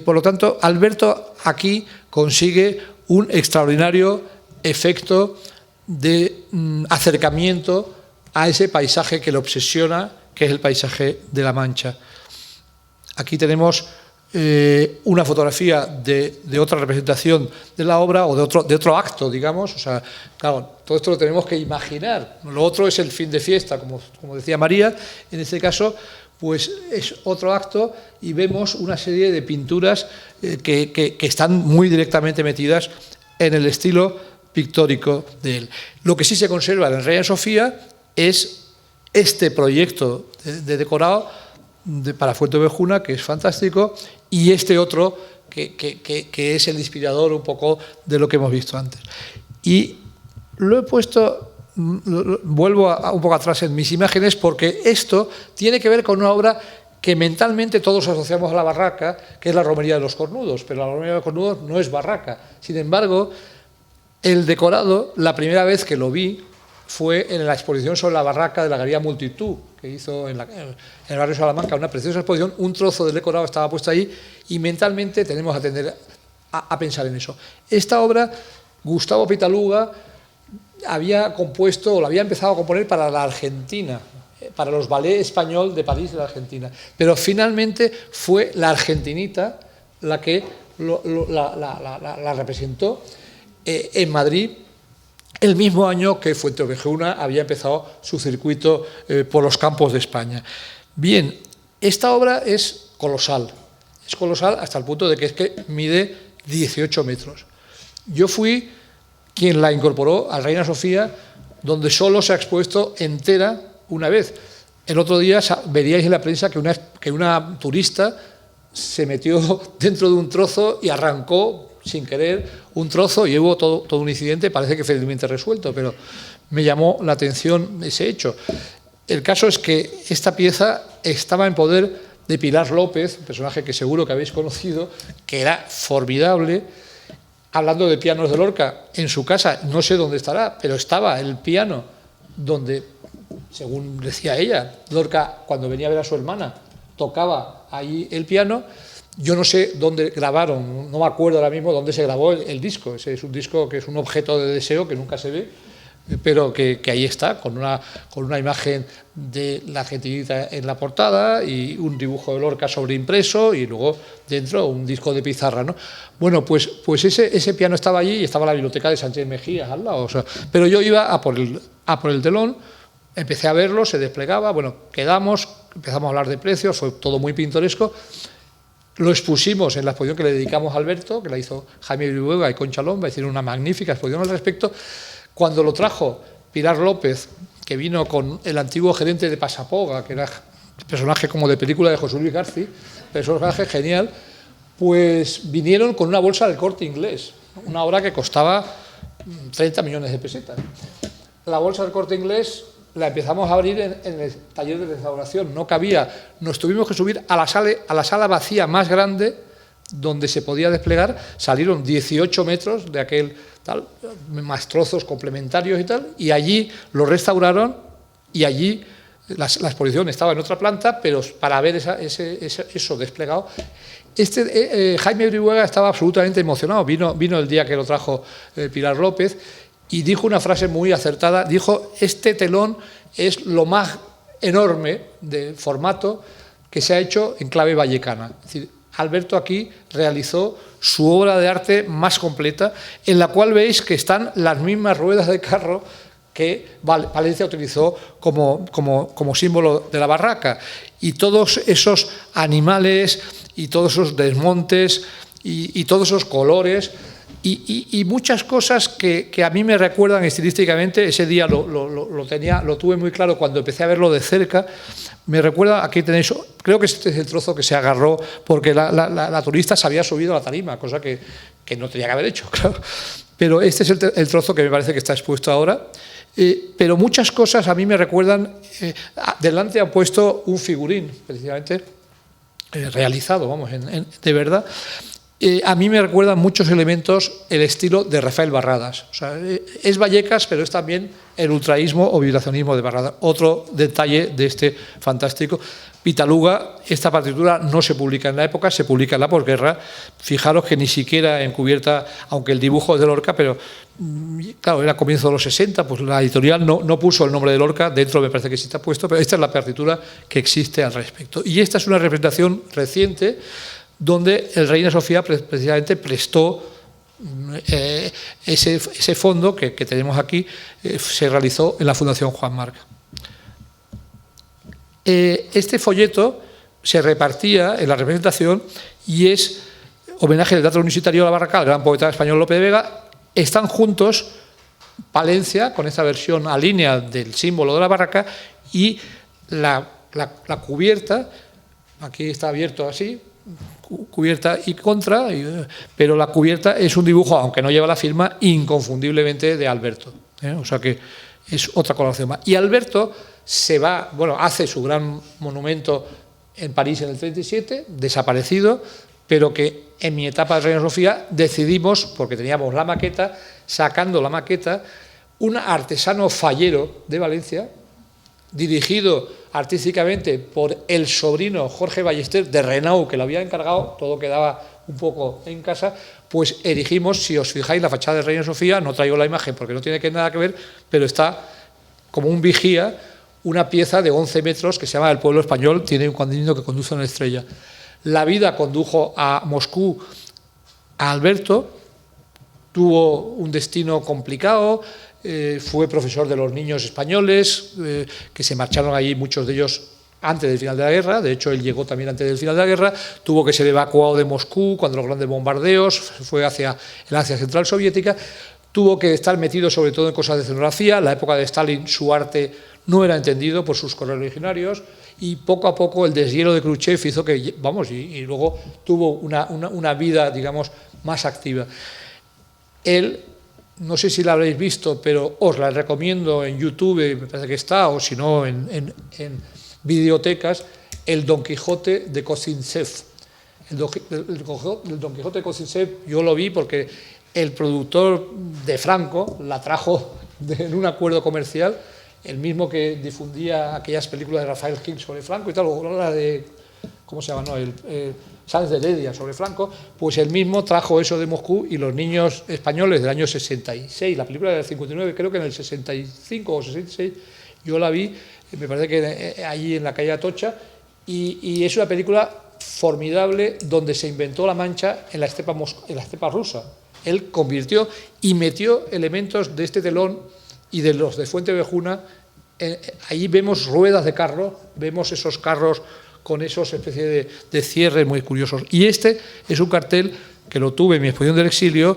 Por lo tanto, Alberto aquí consigue un extraordinario efecto de acercamiento a ese paisaje que le obsesiona, que es el paisaje de La Mancha. Aquí tenemos una fotografía de otra representación de la obra o de otro acto, digamos. O sea, claro, todo esto lo tenemos que imaginar. Lo otro es el fin de fiesta, como decía María. En este caso, pues es otro acto y vemos una serie de pinturas que están muy directamente metidas en el estilo pictórico de él. Lo que sí se conserva en Reina Sofía es este proyecto de decorado para Fuenteovejuna, que es fantástico, y este otro que es el inspirador un poco de lo que hemos visto antes. Y lo he puesto, vuelvo un poco atrás en mis imágenes, porque esto tiene que ver con una obra que mentalmente todos asociamos a la barraca, que es la Romería de los Cornudos, pero la Romería de los Cornudos no es barraca. Sin embargo, el decorado, la primera vez que lo vi, fue en la exposición sobre la barraca de la Galería Multitud, que hizo en el barrio Salamanca, una preciosa exposición. Un trozo del decorado estaba puesto ahí y mentalmente tenemos que atender a pensar en eso. Esta obra, Gustavo Pitaluga había compuesto, o la había empezado a componer para la Argentina, para los ballets español de París de la Argentina, pero finalmente fue la argentinita la que la representó en Madrid, el mismo año que Fuenteovejuna había empezado su circuito por los campos de España. Bien, esta obra es colosal hasta el punto de que es que mide 18 metros. Yo fui quien la incorporó a Reina Sofía, donde solo se ha expuesto entera una vez. El otro día veríais en la prensa que una turista se metió dentro de un trozo y arrancó sin querer un trozo y hubo todo un incidente, parece que felizmente resuelto, pero me llamó la atención ese hecho. El caso es que esta pieza estaba en poder de Pilar López, un personaje que seguro que habéis conocido, que era formidable. Hablando de pianos de Lorca, en su casa, no sé dónde estará, pero estaba el piano donde, según decía ella, Lorca, cuando venía a ver a su hermana, tocaba ahí el piano. Yo no sé dónde grabaron, no me acuerdo ahora mismo dónde se grabó el disco. Ese es un disco que es un objeto de deseo que nunca se ve, pero que ahí está, con una imagen de la Argentinita en la portada y un dibujo de Lorca sobreimpreso y luego dentro un disco de pizarra, ¿no? Bueno, pues ese piano estaba allí y estaba la biblioteca de Sánchez Mejías al lado. O sea, pero yo iba a por el telón, empecé a verlo, se desplegaba, bueno, quedamos, empezamos a hablar de precios, fue todo muy pintoresco. Lo expusimos en la exposición que le dedicamos a Alberto, que la hizo Jaime Brihuega y Concha Lomba, hicieron una magnífica exposición al respecto. Cuando lo trajo Pilar López, que vino con el antiguo gerente de Pasapoga, que era personaje como de película de José Luis García, personaje genial, pues vinieron con una bolsa del Corte Inglés, una obra que costaba 30 millones de pesetas. La bolsa del Corte Inglés la empezamos a abrir en el taller de restauración, no cabía, nos tuvimos que subir a la sala vacía más grande donde se podía desplegar, salieron 18 metros de aquel tal, más trozos complementarios y tal, y allí lo restauraron y allí la exposición estaba en otra planta, pero para ver eso desplegado. Jaime Brihuega estaba absolutamente emocionado, vino el día que lo trajo Pilar López, y dijo una frase muy acertada, dijo: este telón es lo más enorme de formato que se ha hecho en clave vallecana. Es decir, Alberto aquí realizó su obra de arte más completa, en la cual veis que están las mismas ruedas de carro que Valencia utilizó como símbolo de la barraca, y todos esos animales y todos esos desmontes y todos esos colores y muchas cosas que a mí me recuerdan estilísticamente. Ese día lo tuve muy claro cuando empecé a verlo de cerca. Me recuerda, aquí tenéis, creo que este es el trozo que se agarró porque la turista se había subido a la tarima, cosa que que no tenía que haber hecho, claro. Pero este es el trozo que me parece que está expuesto ahora. Pero muchas cosas a mí me recuerdan. Delante han puesto un figurín, precisamente, realizado, vamos, de verdad. A mí me recuerdan muchos elementos el estilo de Rafael Barradas. O sea, es Vallecas, pero es también el ultraísmo o vibracionismo de Barradas. Otro detalle de este fantástico. Pitaluga, esta partitura no se publica en la época, se publica en la posguerra. Fijaros que ni siquiera en cubierta, aunque el dibujo es de Lorca, pero claro, era comienzo de los 60, pues la editorial no puso el nombre de Lorca, dentro me parece que sí está puesto, pero esta es la partitura que existe al respecto. Y esta es una representación reciente donde el Reina Sofía precisamente prestó ese fondo que tenemos aquí, se realizó en la Fundación Juan Marc. Este folleto se repartía en la representación y es homenaje del Teatro Universitario de la Barraca al gran poeta español Lope de Vega. Están juntos Palencia, con esta versión a línea del símbolo de la Barraca, y la cubierta, aquí está abierto así, cubierta y contra, pero la cubierta es un dibujo, aunque no lleva la firma, inconfundiblemente de Alberto. O sea que es otra colaboración más. Y Alberto se va, bueno, hace su gran monumento en París en el 37, desaparecido, pero que en mi etapa de Reina Sofía decidimos, porque teníamos la maqueta, sacando la maqueta, un artesano fallero de Valencia, dirigido artísticamente por el sobrino Jorge Ballester de Renau, que lo había encargado, todo quedaba un poco en casa, pues erigimos, si os fijáis, la fachada de Reina Sofía, no traigo la imagen porque no tiene nada que ver, pero está como un vigía, una pieza de 11 metros que se llama El Pueblo Español, tiene un camino que conduce a una estrella. La vida condujo a Moscú a Alberto, tuvo un destino complicado, fue profesor de los niños españoles, que se marcharon allí, muchos de ellos antes del final de la guerra, de hecho él llegó también antes del final de la guerra, tuvo que ser evacuado de Moscú cuando los grandes bombardeos, fue hacia el Asia Central Soviética, tuvo que estar metido sobre todo en cosas de escenografía. En la época de Stalin su arte no era entendido por sus correligionarios y poco a poco el deshielo de Khrushchev hizo que, vamos, y luego tuvo una vida, digamos, más activa. Él, no sé si la habréis visto, pero os la recomiendo en YouTube, me parece que está, o si no en videotecas, el Don Quijote de Kozintsev. El Don Quijote de Kozintsev yo lo vi porque el productor de Franco la trajo en un acuerdo comercial, el mismo que difundía aquellas películas de Rafael Gil sobre Franco y tal, o la de, ¿cómo se llama? No, Sanz de Heredia sobre Franco, pues él mismo trajo eso de Moscú y los niños españoles del año 66, la película del 59, creo que en el 65 o 66, yo la vi, me parece que allí en la calle Atocha, y es una película formidable donde se inventó la Mancha en la estepa rusa. Él convirtió y metió elementos de este telón y de los de Fuentevejuna. Allí vemos ruedas de carro, vemos esos carros con esos especies de cierres muy curiosos. Y este es un cartel que lo tuve en mi exposición del exilio,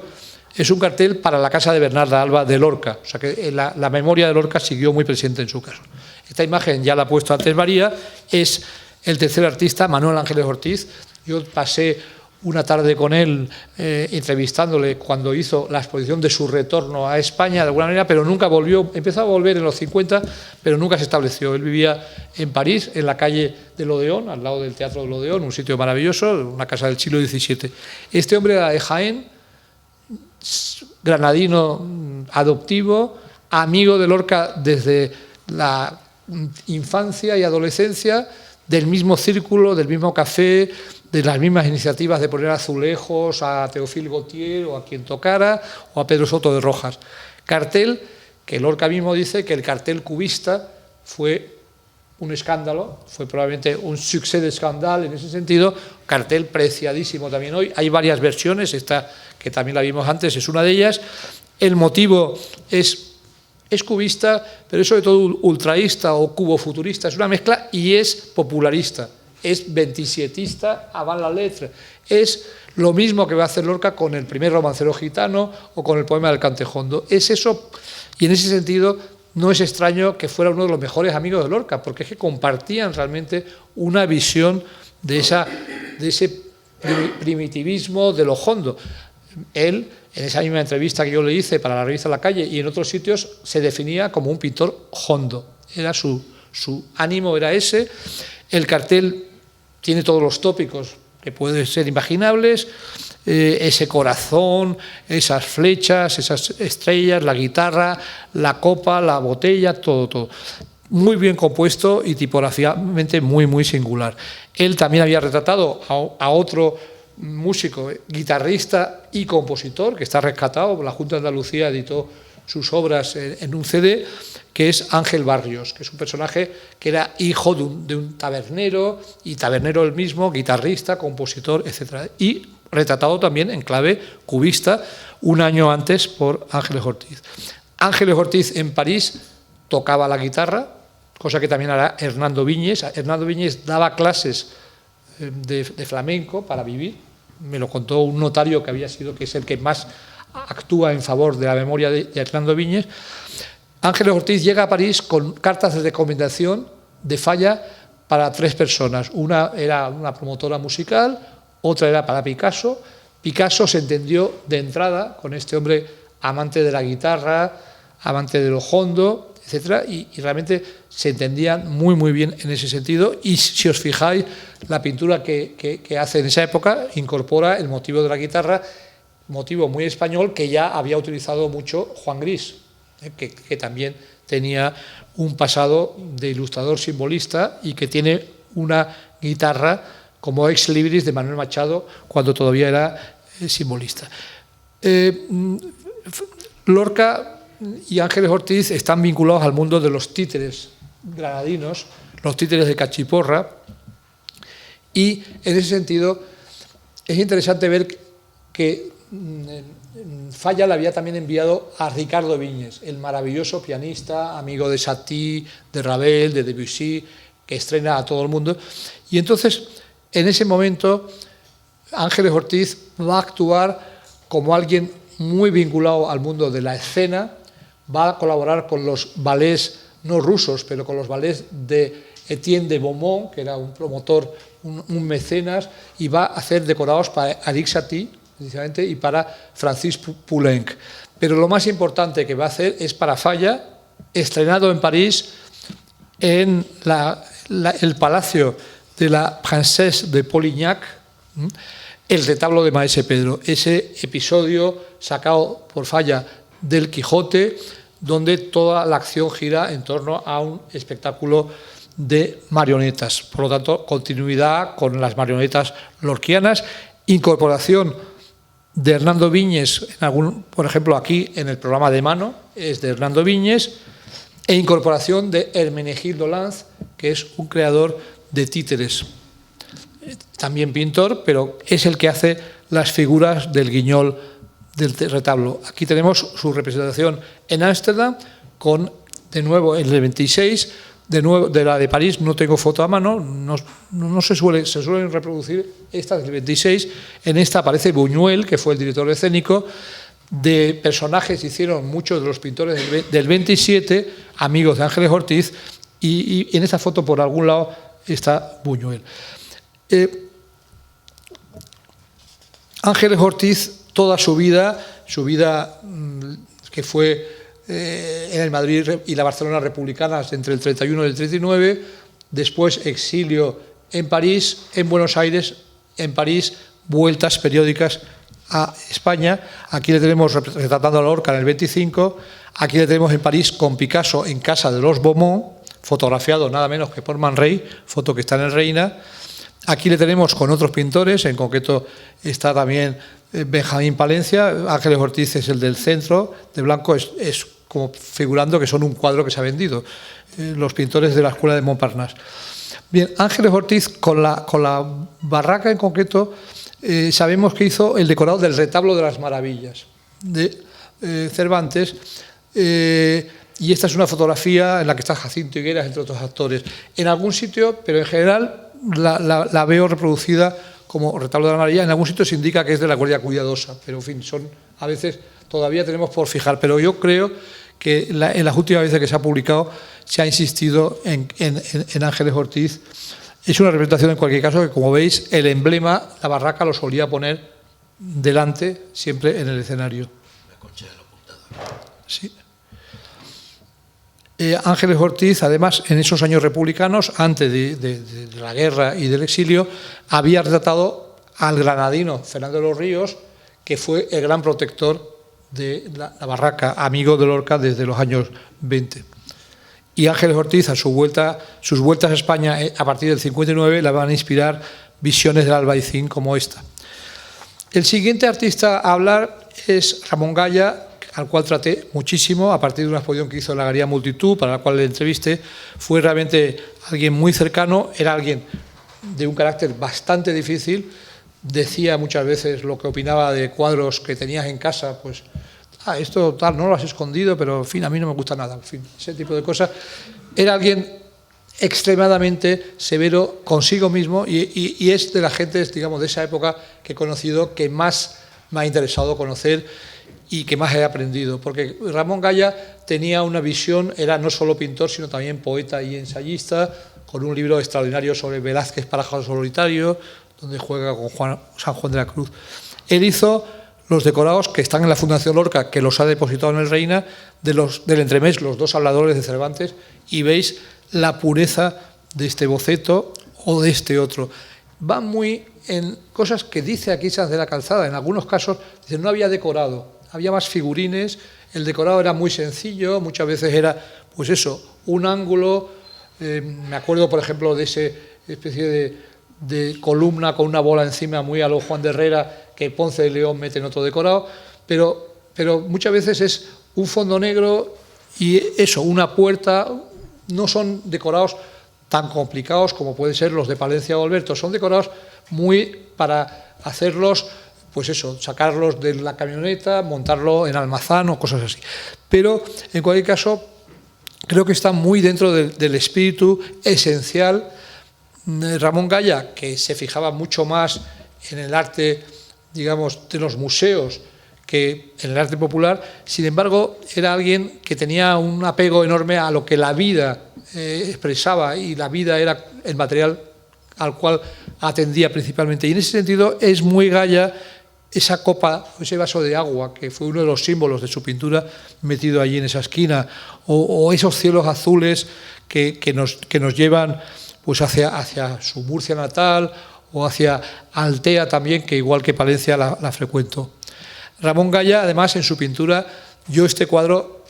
es un cartel para la casa de Bernarda Alba de Lorca, o sea que la memoria de Lorca siguió muy presente en su caso. Esta imagen ya la ha puesto antes María, es el tercer artista, Manuel Ángeles Ortiz. Yo pasé una tarde con él entrevistándole cuando hizo la exposición de su retorno a España de alguna manera, pero nunca volvió, empezó a volver en los 50, pero nunca se estableció. Él vivía en París, en la calle del Odeón, al lado del Teatro del Odeón, un sitio maravilloso, una casa del siglo XVII. Este hombre era de Jaén, granadino adoptivo, amigo de Lorca desde la infancia y adolescencia, del mismo círculo, del mismo café, de las mismas iniciativas de poner azulejos a Teófilo Gautier o a quien tocara, o a Pedro Soto de Rojas. Cartel que Lorca mismo dice que el cartel cubista fue un escándalo, fue probablemente un succès de scandale en ese sentido, cartel preciadísimo también hoy. Hay varias versiones, esta que también la vimos antes es una de ellas. El motivo es cubista, pero es sobre todo ultraísta o cubofuturista, es una mezcla y es popularista. Es 27ista avant la lettre. Es lo mismo que va a hacer Lorca con el primer romancero gitano o con el poema del Cantejondo. Es eso, y en ese sentido no es extraño que fuera uno de los mejores amigos de Lorca, porque es que compartían realmente una visión de ese primitivismo de lo hondo. Él, en esa misma entrevista que yo le hice para la revista La Calle y en otros sitios, se definía como un pintor hondo. Era su ánimo era ese. El cartel tiene todos los tópicos que pueden ser imaginables, ese corazón, esas flechas, esas estrellas, la guitarra, la copa, la botella, todo. Muy bien compuesto y tipográficamente muy singular. Él también había retratado a otro músico, guitarrista y compositor, que está rescatado. La Junta de Andalucía editó sus obras en un CD, que es Ángel Barrios, que es un personaje que era hijo de un tabernero, y tabernero él mismo, guitarrista, compositor, etc. Y retratado también en clave cubista, un año antes por Ángeles Ortiz. Ángeles Ortiz en París tocaba la guitarra, cosa que también hará Hernando Viñes. Hernando Viñes daba clases de flamenco para vivir. Me lo contó un notario que es el que más actúa en favor de la memoria de Hernando Viñes. Ángeles Ortiz llega a París con cartas de recomendación de Falla para 3 personas. Una era una promotora musical, otra era para Picasso. Picasso se entendió de entrada con este hombre amante de la guitarra, amante de lo hondo, etcétera, y realmente se entendían muy bien en ese sentido. Y si os fijáis, la pintura que hace en esa época incorpora el motivo de la guitarra, motivo muy español que ya había utilizado mucho Juan Gris, que también tenía un pasado de ilustrador simbolista y que tiene una guitarra como ex libris de Manuel Machado cuando todavía era simbolista. Lorca y Ángeles Ortiz están vinculados al mundo de los títeres granadinos, los títeres de Cachiporra, y en ese sentido es interesante ver que Falla le había también enviado a Ricardo Viñes, el maravilloso pianista, amigo de Satie, de Ravel, de Debussy, que estrena a todo el mundo. Y entonces, en ese momento, Ángeles Ortiz va a actuar como alguien muy vinculado al mundo de la escena, va a colaborar con los ballets, no rusos, pero con los ballets de Etienne de Beaumont, que era un promotor, un mecenas, y va a hacer decorados para Erik Satie, precisamente, y para Francis Poulenc. Pero lo más importante que va a hacer es para Falla, estrenado en París, en el palacio de la Princesse de Polignac, el retablo de Maese Pedro, ese episodio sacado por Falla del Quijote, donde toda la acción gira en torno a un espectáculo de marionetas. Por lo tanto, continuidad con las marionetas lorquianas, incorporación de Hernando Viñes, por ejemplo, aquí en el programa de mano, es de Hernando Viñes, e incorporación de Hermenegildo Lanz, que es un creador de títeres. También pintor, pero es el que hace las figuras del guiñol del retablo. Aquí tenemos su representación en Ámsterdam, con, de nuevo, el de 26, de nuevo, de la de París no tengo foto a mano, no se suelen reproducir estas del 26. En esta aparece Buñuel, que fue el director escénico. De personajes hicieron muchos de los pintores del 27, amigos de Ángeles Ortiz, y en esta foto por algún lado está Buñuel. Ángeles Ortiz, toda su vida que fue en el Madrid y la Barcelona republicanas entre el 31 y el 39, después exilio en París, en Buenos Aires, en París, vueltas periódicas a España. Aquí le tenemos retratando a Lorca en el 25, aquí le tenemos en París con Picasso en casa de los Beaumont, fotografiado nada menos que por Man Ray, foto que está en el Reina. Aquí le tenemos con otros pintores, en concreto está también Benjamín Palencia. Ángeles Ortiz es el del centro, de blanco, es como figurando que son un cuadro que se ha vendido, los pintores de la Escuela de Montparnasse. Bien, Ángeles Ortiz con la barraca en concreto, sabemos que hizo el decorado del retablo de las maravillas de Cervantes, y esta es una fotografía en la que está Jacinto Higueras, entre otros actores. En algún sitio, pero en general la veo reproducida como retablo de la maravilla. En algún sitio se indica que es de la Guardia Cuidadosa, pero en fin, a veces todavía tenemos por fijar, pero yo creo que en las últimas veces que se ha publicado se ha insistido en Ángeles Ortiz. Es una representación, en cualquier caso, que, como veis, el emblema, la barraca, lo solía poner delante, siempre en el escenario. La concha del apuntador. Sí. Ángeles Ortiz, además, en esos años republicanos, antes de la guerra y del exilio, había retratado al granadino Fernando de los Ríos, que fue el gran protector de la Barraca, amigo de Lorca desde los años 20. Y Ángeles Ortiz, a sus vueltas a España a partir del 59, la van a inspirar visiones del Albaicín como esta. El siguiente artista a hablar es Ramón Gaya, al cual traté muchísimo a partir de una exposición que hizo en la Galería Multitud, para la cual le entrevisté. Fue realmente alguien muy cercano, era alguien de un carácter bastante difícil, decía muchas veces lo que opinaba de cuadros que tenías en casa, pues esto tal, no lo has escondido, pero en fin, a mí no me gusta nada, en fin, ese tipo de cosas. Era alguien extremadamente severo consigo mismo y es de las gentes, digamos, de esa época que he conocido, que más me ha interesado conocer y que más he aprendido, porque Ramón Gaya tenía una visión, era no solo pintor, sino también poeta y ensayista, con un libro extraordinario sobre Velázquez Pájaro Solitario, donde juega con San Juan de la Cruz. Él hizo los decorados que están en la Fundación Lorca, que los ha depositado en el Reina, del entremés, los dos habladores de Cervantes, y veis la pureza de este boceto o de este otro. Va muy en cosas que dice aquí Sanz de la Calzada. En algunos casos dice, no había decorado, había más figurines, el decorado era muy sencillo, muchas veces era, pues eso, un ángulo. Me acuerdo, por ejemplo, de esa especie de columna con una bola encima, muy a lo Juan de Herrera, que Ponce de León mete en otro decorado, pero muchas veces es un fondo negro y eso, una puerta. No son decorados tan complicados como pueden ser los de Palencia o Alberto, son decorados muy para hacerlos, pues eso, sacarlos de la camioneta, montarlo en almazán o cosas así. Pero, en cualquier caso, creo que está muy dentro del espíritu esencial. Ramón Gaya, que se fijaba mucho más en el arte, digamos, de los museos que en el arte popular, sin embargo, era alguien que tenía un apego enorme a lo que la vida expresaba, y la vida era el material al cual atendía principalmente. Y en ese sentido es muy Gaya esa copa, ese vaso de agua, que fue uno de los símbolos de su pintura, metido allí en esa esquina, o esos cielos azules que nos llevan pues hacia su Murcia natal, o hacia Altea también, que igual que Palencia la frecuento. Ramón Gaya, además, en su pintura, yo este cuadro,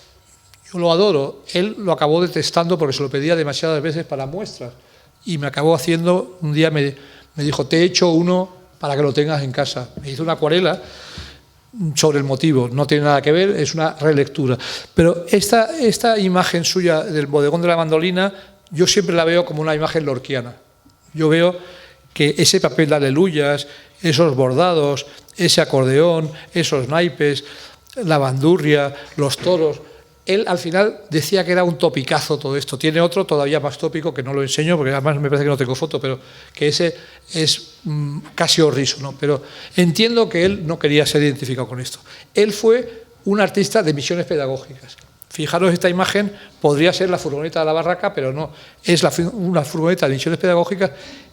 yo lo adoro. Él lo acabó detestando porque se lo pedía demasiadas veces para muestras. Y me acabó haciendo, un día me dijo, te he hecho uno para que lo tengas en casa. Me hizo una acuarela sobre el motivo, no tiene nada que ver, es una relectura. Pero esta imagen suya del bodegón de la mandolina, yo siempre la veo como una imagen lorquiana. Yo veo que ese papel de aleluyas, esos bordados, ese acordeón, esos naipes, la bandurria, los toros. Él al final decía que era un topicazo todo esto. Tiene otro todavía más tópico que no lo enseño porque además me parece que no tengo foto, pero que ese es casi horriso, ¿no? Pero entiendo que él no quería ser identificado con esto. Él fue un artista de misiones pedagógicas. Fijaros, esta imagen podría ser la furgoneta de la Barraca, pero no, es una furgoneta de misiones pedagógicas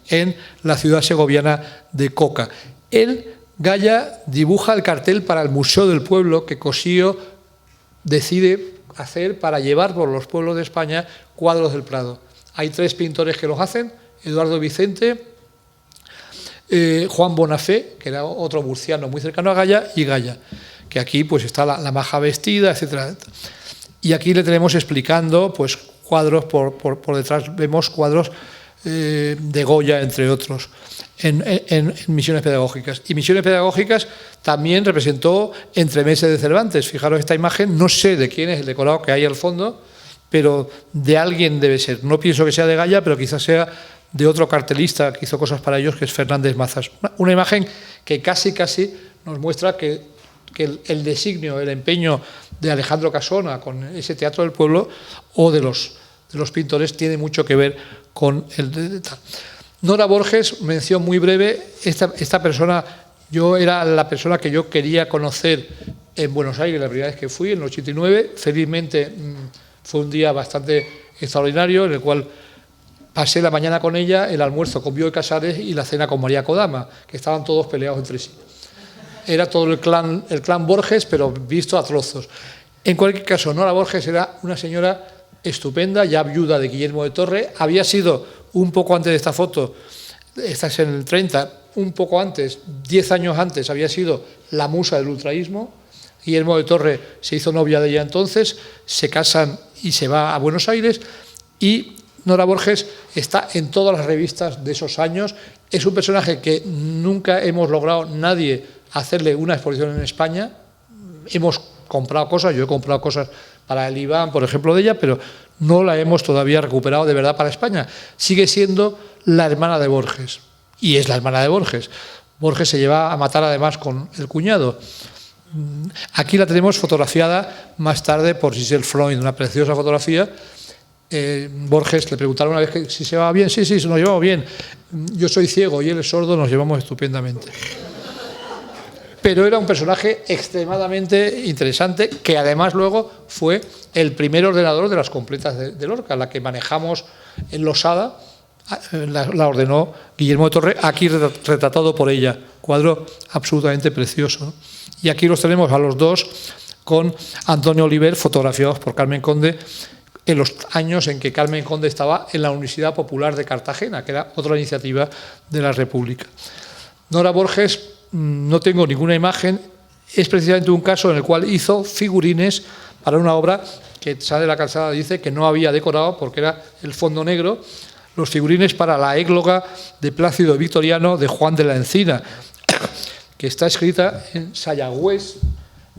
en la ciudad segoviana de Coca. Él, Gaya, dibuja el cartel para el Museo del Pueblo que Cossío decide hacer para llevar por los pueblos de España cuadros del Prado. Hay 3 pintores que los hacen, Eduardo Vicente, Juan Bonafé, que era otro murciano muy cercano a Gaya, y Gaya, que aquí pues está la maja vestida, etcétera. Y aquí le tenemos explicando pues cuadros, por detrás vemos cuadros de Goya, entre otros, en misiones pedagógicas. Y misiones pedagógicas también representó Entremeses de Cervantes. Fijaros esta imagen, no sé de quién es el decorado que hay al fondo, pero de alguien debe ser. No pienso que sea de Gaya, pero quizás sea de otro cartelista que hizo cosas para ellos, que es Fernández Mazas. Una imagen que casi nos muestra que el designio, el empeño de Alejandro Casona con ese teatro del pueblo o de los pintores tiene mucho que ver con el tal. Nora Borges, mención muy breve, esta persona, yo era la persona que yo quería conocer en Buenos Aires la primera vez que fui, en el 89, felizmente fue un día bastante extraordinario en el cual pasé la mañana con ella, el almuerzo con Bioy Casares y la cena con María Kodama, que estaban todos peleados entre sí. era todo el clan Borges, pero visto a trozos. En cualquier caso, Nora Borges era una señora estupenda, ya viuda de Guillermo de Torre, había sido un poco antes de esta foto, esta es en el 30, un poco antes, 10 años antes, había sido la musa del ultraísmo. Guillermo de Torre se hizo novia de ella entonces, se casan y se va a Buenos Aires, y Nora Borges está en todas las revistas de esos años. Es un personaje que nunca hemos logrado nadie hacerle una exposición en España. Hemos comprado cosas, yo he comprado cosas para el Iván, por ejemplo, de ella, pero no la hemos todavía recuperado de verdad para España. Sigue siendo la hermana de Borges, y es la hermana de Borges. Borges se lleva a matar además con el cuñado. Aquí la tenemos fotografiada más tarde por Giselle Freund, una preciosa fotografía. Borges le preguntaron una vez que si se llevaba bien. Sí, nos llevamos bien. Yo soy ciego y él es sordo, nos llevamos estupendamente. Pero era un personaje extremadamente interesante, que además luego fue el primer ordenador de las completas de Lorca, la que manejamos en Losada, la ordenó Guillermo de Torre, aquí retratado por ella, cuadro absolutamente precioso, ¿no? Y aquí los tenemos a los dos con Antonio Oliver, fotografiados por Carmen Conde, en los años en que Carmen Conde estaba en la Universidad Popular de Cartagena, que era otra iniciativa de la República. Nora Borges, no tengo ninguna imagen, es precisamente un caso en el cual hizo figurines para una obra que Sá de la Calzada dice que no había decorado porque era el fondo negro, los figurines para la égloga de Plácido Victoriano de Juan de la Encina, que está escrita en sayagüés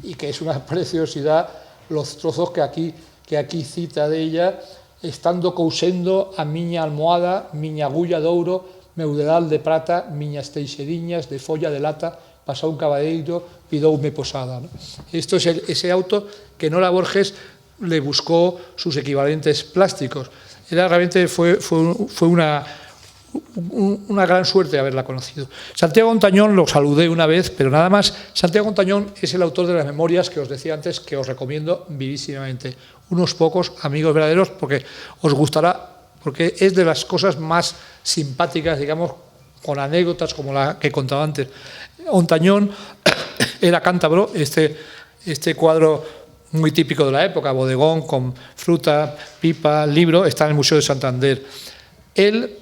y que es una preciosidad, los trozos que aquí cita de ella: estando cousendo a miña almohada, miña agulla de ouro, meu dedal de prata, miñas teixediñas de folla de lata, pasou un caballeiro, pidoume posada, ¿no? Esto es ese auto que Nora Borges le buscó sus equivalentes plásticos. Realmente fue una gran suerte haberla conocido. Santiago Ontañón lo saludé una vez, pero nada más. Santiago Ontañón es el autor de las memorias que os decía antes, que os recomiendo vivísimamente. Unos pocos amigos verdaderos, porque os gustará, porque es de las cosas más simpáticas, digamos, con anécdotas como la que contaba antes. Ontañón era cántabro, este cuadro muy típico de la época, bodegón con fruta, pipa, libro, está en el Museo de Santander. Él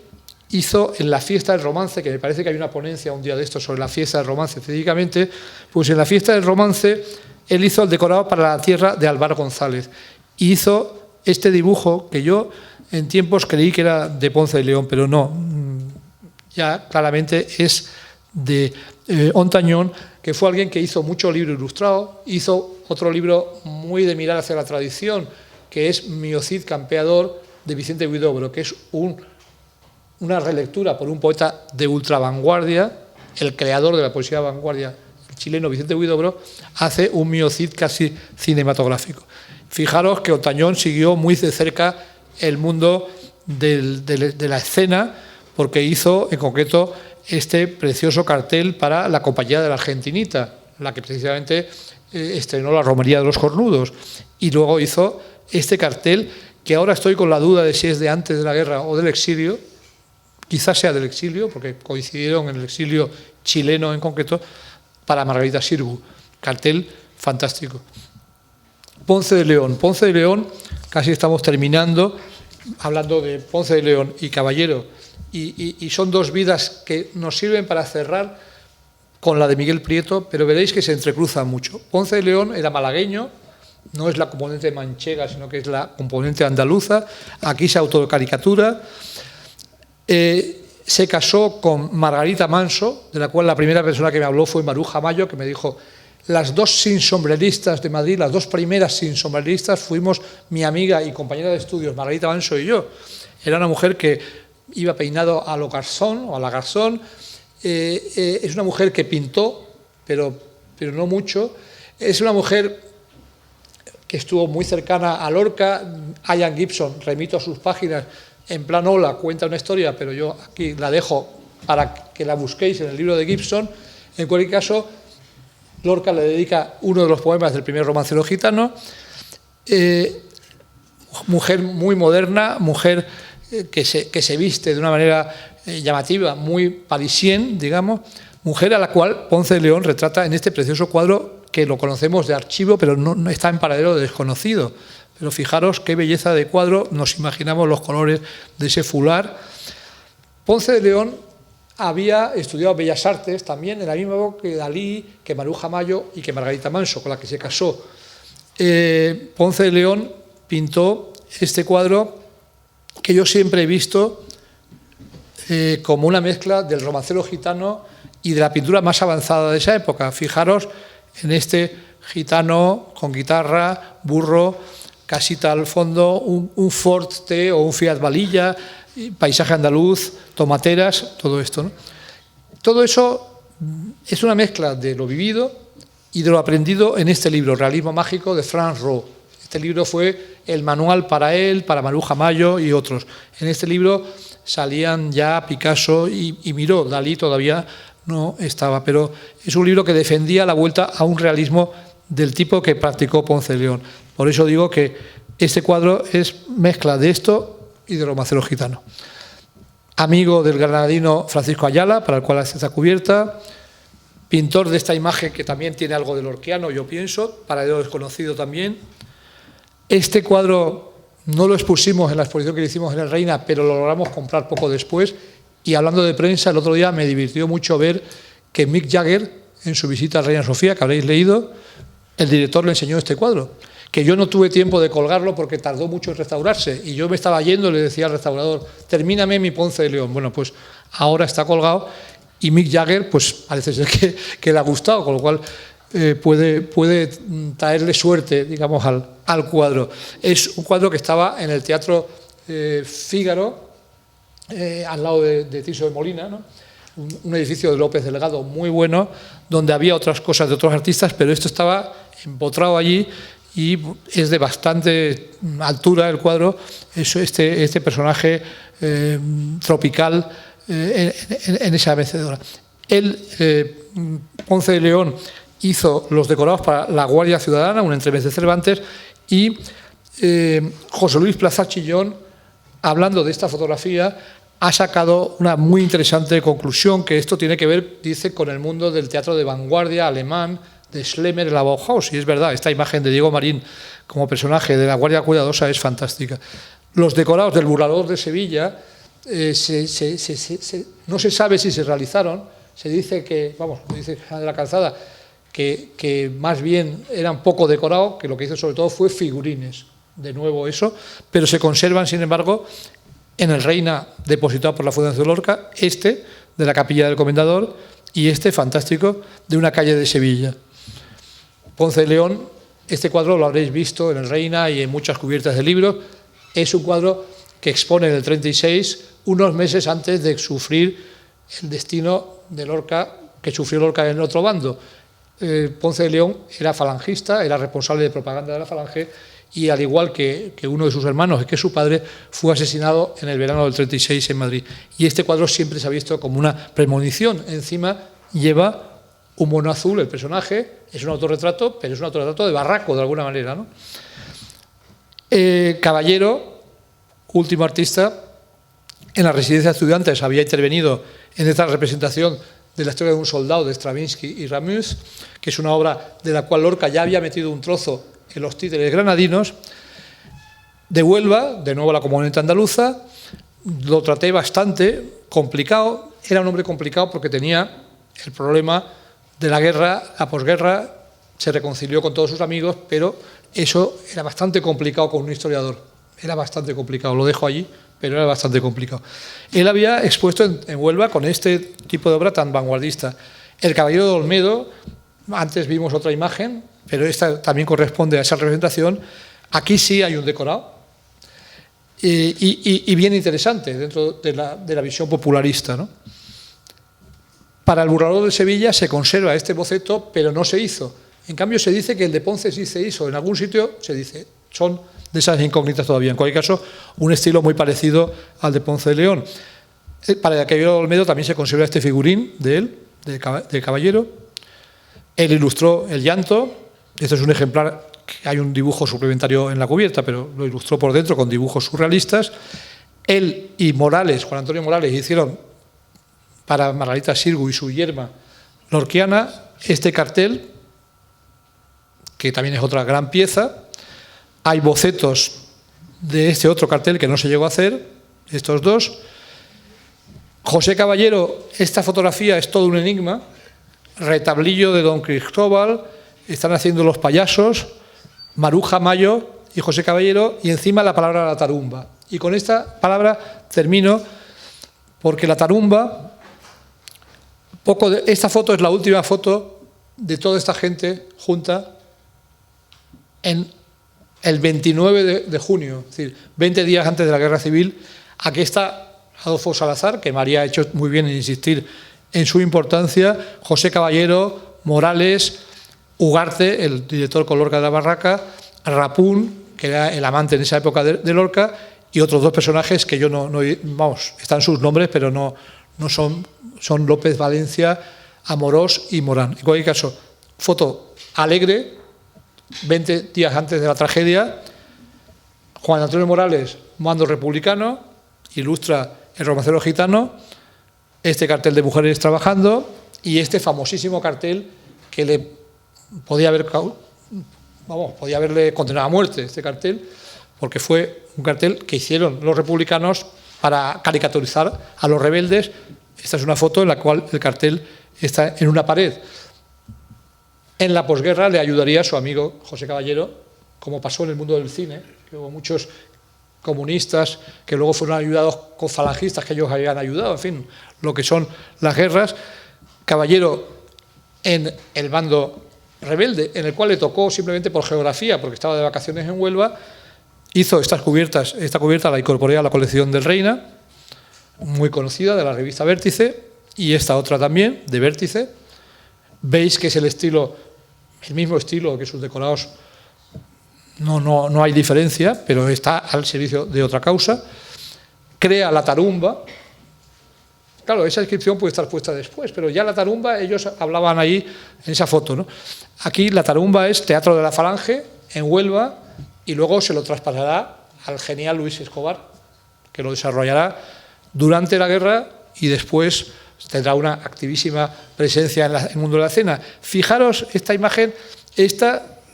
hizo en la fiesta del romance, que me parece que hay una ponencia un día de esto sobre la fiesta del romance específicamente, pues en la fiesta del romance él hizo el decorado para la tierra de Álvar González, y hizo este dibujo que yo en tiempos creí que era de Ponce de León, pero no, ya claramente es de Ontañón, que fue alguien que hizo mucho libro ilustrado, hizo otro libro muy de mirar hacia la tradición, que es Mio Cid campeador, de Vicente Huidobro, que es una relectura por un poeta de ultravanguardia, el creador de la poesía de vanguardia, el chileno Vicente Huidobro, hace un Mio Cid casi cinematográfico. Fijaros que Ontañón siguió muy de cerca el mundo de la escena, porque hizo en concreto este precioso cartel para la Compañía de la Argentinita, la que precisamente estrenó la Romería de los Cornudos, y luego hizo este cartel que ahora estoy con la duda de si es de antes de la guerra o del exilio, quizás sea del exilio, porque coincidieron en el exilio chileno en concreto, para Margarita Xirgu, cartel fantástico. Ponce de León, casi estamos terminando, hablando de Ponce de León y Caballero, y son dos vidas que nos sirven para cerrar con la de Miguel Prieto, pero veréis que se entrecruzan mucho. Ponce de León era malagueño, no es la componente manchega, sino que es la componente andaluza, aquí se autocaricatura, se casó con Margarita Manso, de la cual la primera persona que me habló fue Maruja Mayo, que me dijo: las dos sinsombreristas de Madrid, las dos primeras sinsombreristas, fuimos mi amiga y compañera de estudios, Margarita Manso y yo. Era una mujer que iba peinado a lo Garzón o a la Garzón. Es una mujer que pintó, pero no mucho. Es una mujer que estuvo muy cercana a Lorca. Ian Gibson, remito a sus páginas, en plan hola, cuenta una historia, pero yo aquí la dejo para que la busquéis en el libro de Gibson. En cualquier caso, Lorca le dedica uno de los poemas del primer romancero gitano. Mujer muy moderna, mujer que se viste de una manera llamativa, muy parisien, digamos, mujer a la cual Ponce de León retrata en este precioso cuadro que lo conocemos de archivo, pero no está en paradero de desconocido. Pero fijaros qué belleza de cuadro, nos imaginamos los colores de ese fular. Ponce de León había estudiado Bellas Artes también en la misma época que Dalí, que Maruja Mayo y que Margarita Manso, con la que se casó. Ponce de León pintó este cuadro que yo siempre he visto como una mezcla del romancero gitano y de la pintura más avanzada de esa época. Fijaros en este gitano con guitarra, burro, casita al fondo, un Ford T o un Fiat Valilla, paisaje andaluz, tomateras, todo esto, ¿no? Todo eso es una mezcla de lo vivido y de lo aprendido en este libro, Realismo Mágico, de Franz Roh. Este libro fue el manual para él, para Maruja Mayo y otros. En este libro salían ya Picasso y Miró, Dalí todavía no estaba, pero es un libro que defendía la vuelta a un realismo del tipo que practicó Ponce de León. Por eso digo que este cuadro es mezcla de esto y de romancero gitano. Amigo del granadino Francisco Ayala, para el cual hace esta cubierta, pintor de esta imagen que también tiene algo de lorquiano, yo pienso, paradero desconocido también. Este cuadro no lo expusimos en la exposición que le hicimos en el Reina, pero lo logramos comprar poco después. Y hablando de prensa, el otro día me divirtió mucho ver que Mick Jagger, en su visita a Reina Sofía, que habréis leído, el director le enseñó este cuadro, que yo no tuve tiempo de colgarlo porque tardó mucho en restaurarse, y yo me estaba yendo y le decía al restaurador, termíname mi Ponce de León. Bueno, pues ahora está colgado y Mick Jagger, pues parece ser que le ha gustado, con lo cual puede traerle suerte, digamos, al cuadro. Es un cuadro que estaba en el Teatro Fígaro, al lado de Tirso de Molina, ¿no? Un edificio de López Delgado muy bueno, donde había otras cosas de otros artistas, pero esto estaba empotrado allí y es de bastante altura el cuadro. Este personaje tropical en esa mecedora. Ponce de León hizo los decorados para la Guardia Ciudadana, un entremés de Cervantes, y José Luis Plaza Chillón, hablando de esta fotografía, ha sacado una muy interesante conclusión, que esto tiene que ver, dice, con el mundo del teatro de vanguardia alemán, de Schlemmer en la Bauhaus, y es verdad, esta imagen de Diego Marín como personaje de la Guardia Cuidadosa es fantástica. Los decorados del Burlador de Sevilla no se sabe si se realizaron, se dice que, dice de la Calzada, que más bien eran poco decorados, que lo que hizo sobre todo fue figurines, de nuevo eso, pero se conservan, sin embargo, en el Reina, depositado por la Fundación Lorca, de la Capilla del Comendador, y fantástico, de una calle de Sevilla. Ponce de León, este cuadro lo habréis visto en el Reina y en muchas cubiertas de libros, es un cuadro que expone en el 36, unos meses antes de sufrir el destino de Lorca, que sufrió Lorca en el otro bando. Ponce de León era falangista, era responsable de propaganda de la Falange, y al igual que uno de sus hermanos, que su padre, fue asesinado en el verano del 36 en Madrid. Y este cuadro siempre se ha visto como una premonición. Encima lleva un mono azul, el personaje, es un autorretrato, pero es un autorretrato de barraco, de alguna manera, ¿no? Caballero, último artista, en la residencia de estudiantes había intervenido en esta representación de la historia de un soldado de Stravinsky y Ramus, que es una obra de la cual Lorca ya había metido un trozo en los títeres granadinos. De Huelva, de nuevo la comunidad andaluza, lo traté bastante complicado. Era un hombre complicado porque tenía el problema de la guerra, la posguerra, se reconcilió con todos sus amigos, pero eso era bastante complicado con un historiador. Era bastante complicado, lo dejo allí, pero era bastante complicado. Él había expuesto en Huelva con este tipo de obra tan vanguardista. El Caballero de Olmedo, antes vimos otra imagen, pero esta también corresponde a esa representación. Aquí sí hay un decorado y bien interesante dentro de la visión popularista, ¿no? Para el Burlador de Sevilla se conserva este boceto, pero no se hizo. En cambio, se dice que el de Ponce sí se hizo. En algún sitio se dice, son de esas incógnitas todavía. En cualquier caso, un estilo muy parecido al de Ponce de León. Para el Caballero de Olmedo también se conserva este figurín de él, de Caballero. Él ilustró El Llanto. Este es un ejemplar que hay un dibujo suplementario en la cubierta, pero lo ilustró por dentro con dibujos surrealistas. Él y Morales, Juan Antonio Morales, hicieron para Margarita Sirgu y su yerma lorquiana, este cartel, que también es otra gran pieza. Hay bocetos de este otro cartel que no se llegó a hacer, estos dos. José Caballero, esta fotografía es todo un enigma. Retablillo de Don Cristóbal, están haciendo los payasos, Maruja Mayo y José Caballero, y encima la palabra la tarumba. Y con esta palabra termino, porque la tarumba, esta foto es la última foto de toda esta gente junta en el 29 de junio, es decir, 20 días antes de la Guerra Civil. Aquí está Adolfo Salazar, que María ha hecho muy bien en insistir en su importancia, José Caballero, Morales, Ugarte, el director con Lorca de la Barraca, Rapún, que era el amante en esa época de Lorca, y otros dos personajes que yo vamos, están sus nombres, pero no son López Valencia, Amorós y Morán. En cualquier caso, foto alegre, 20 días antes de la tragedia. Juan Antonio Morales, mando republicano, ilustra el romancero gitano, este cartel de mujeres trabajando y este famosísimo cartel que le podía haberle condenado a muerte, este cartel, porque fue un cartel que hicieron los republicanos para caricaturizar a los rebeldes. Esta es una foto en la cual el cartel está en una pared. En la posguerra le ayudaría a su amigo José Caballero, como pasó en el mundo del cine, que hubo muchos comunistas que luego fueron ayudados con falangistas que ellos habían ayudado, en fin, lo que son las guerras. Caballero en el bando rebelde, en el cual le tocó simplemente por geografía, porque estaba de vacaciones en Huelva, hizo esta cubierta la incorporé a la colección del Reina, muy conocida, de la revista Vértice, y esta otra también, de Vértice. Veis que es el mismo estilo que sus decorados, no hay diferencia, pero está al servicio de otra causa. Crea la tarumba. Claro, esa inscripción puede estar puesta después, pero ya la tarumba, ellos hablaban ahí en esa foto, ¿no? Aquí la tarumba es Teatro de la Falange, en Huelva, y luego se lo traspasará al genial Luis Escobar, que lo desarrollará durante la guerra y después tendrá una activísima presencia en el mundo de la escena. Fijaros esta imagen,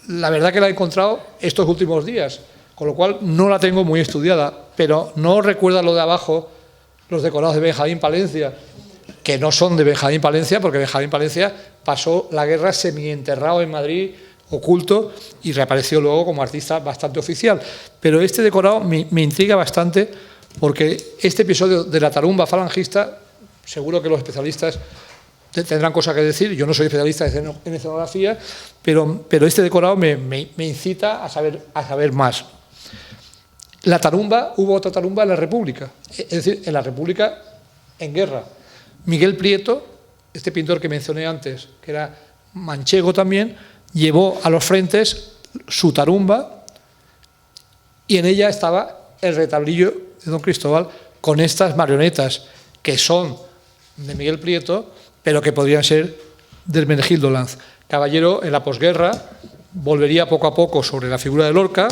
la verdad que la he encontrado estos últimos días, con lo cual no la tengo muy estudiada, pero no recuerda lo de abajo, los decorados de Benjamín Palencia, que no son de Benjamín Palencia, porque Benjamín Palencia pasó la guerra semienterrado en Madrid, oculto, y reapareció luego como artista bastante oficial. Pero este decorado me intriga bastante, porque este episodio de la tarumba falangista, seguro que los especialistas tendrán cosas que decir. Yo no soy especialista en escenografía, pero este decorado me incita a saber más. La tarumba, hubo otra tarumba en la República, es decir, en la República en guerra. Miguel Prieto, este pintor que mencioné antes, que era manchego también, llevó a los frentes su tarumba y en ella estaba el retablillo de Don Cristóbal con estas marionetas que son de Miguel Prieto, pero que podrían ser de Hermenegildo Lanz. Caballero, en la posguerra, volvería poco a poco sobre la figura de Lorca,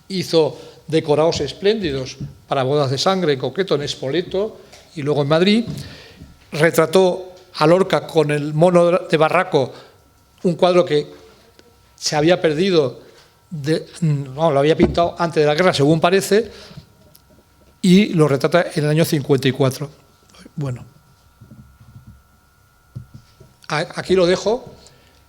hizo decorados espléndidos para bodas de sangre, en concreto en Spoleto y luego en Madrid. Retrató a Lorca con el mono de Barraco, un cuadro que se había perdido, lo había pintado antes de la guerra, según parece, y lo retrata en el año 54. Bueno, aquí lo dejo.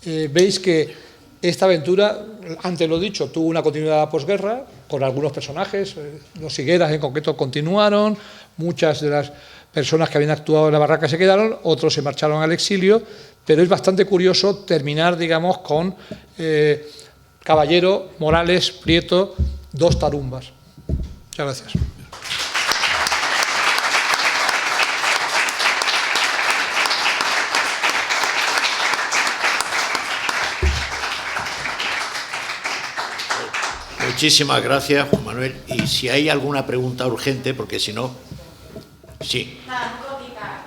Veis que esta aventura, antes lo dicho, tuvo una continuidad posguerra con algunos personajes. Los Higueras en concreto continuaron, muchas de las personas que habían actuado en la Barraca se quedaron, otros se marcharon al exilio, pero es bastante curioso terminar, digamos, con Caballero, Morales, Prieto, dos tarumbas. Muchas gracias. Muchísimas gracias, Juan Manuel. Y si hay alguna pregunta urgente, porque si no... Sí. Nada, muy cortita.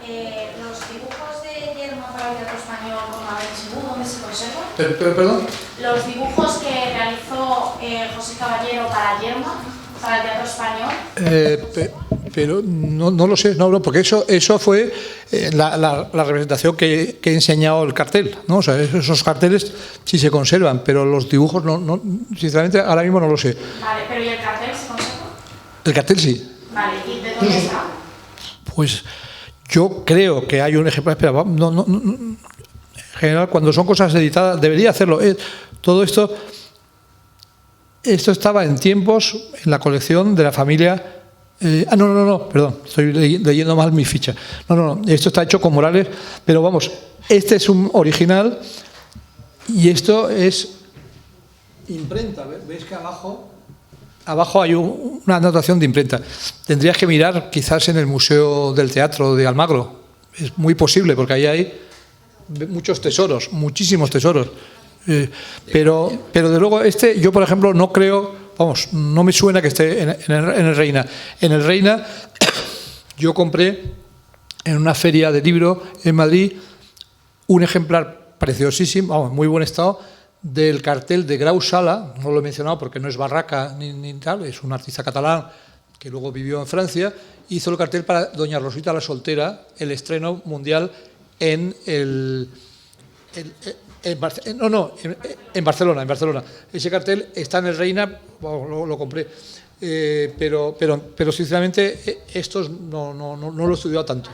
Los dibujos de Yerma para el Teatro Español con Mabel Chibú, ¿dónde se conservan? ¿Perdón? Los dibujos que realizó José Caballero para Yerma, para el Teatro Español. pero no lo sé, no, porque eso fue la representación que he enseñado el cartel, ¿no? O sea, esos carteles sí se conservan, pero los dibujos no, sinceramente ahora mismo no lo sé. Vale, pero ¿y el cartel se conserva? El cartel sí. Vale, ¿y de dónde está? Pues yo creo que hay un ejemplar, espera, en general cuando son cosas editadas debería hacerlo. Todo esto estaba en tiempos en la colección de la familia. No, perdón, estoy leyendo mal mi ficha. No, esto está hecho con Morales, pero vamos, este es un original y esto es imprenta. ¿Ves que abajo hay una anotación de imprenta? Tendrías que mirar quizás en el Museo del Teatro de Almagro. Es muy posible porque ahí hay muchos tesoros, muchísimos tesoros. Pero de luego yo por ejemplo no creo, vamos, no me suena que esté en el Reina. En el Reina yo compré en una feria de libro en Madrid un ejemplar preciosísimo, vamos, muy buen estado, del cartel de Grau Sala. No lo he mencionado porque no es Barraca ni tal, es un artista catalán que luego vivió en Francia. Hizo el cartel para Doña Rosita la Soltera, el estreno mundial en Barcelona. Ese cartel está en el Reina, lo compré, pero sinceramente estos no lo he estudiado tanto.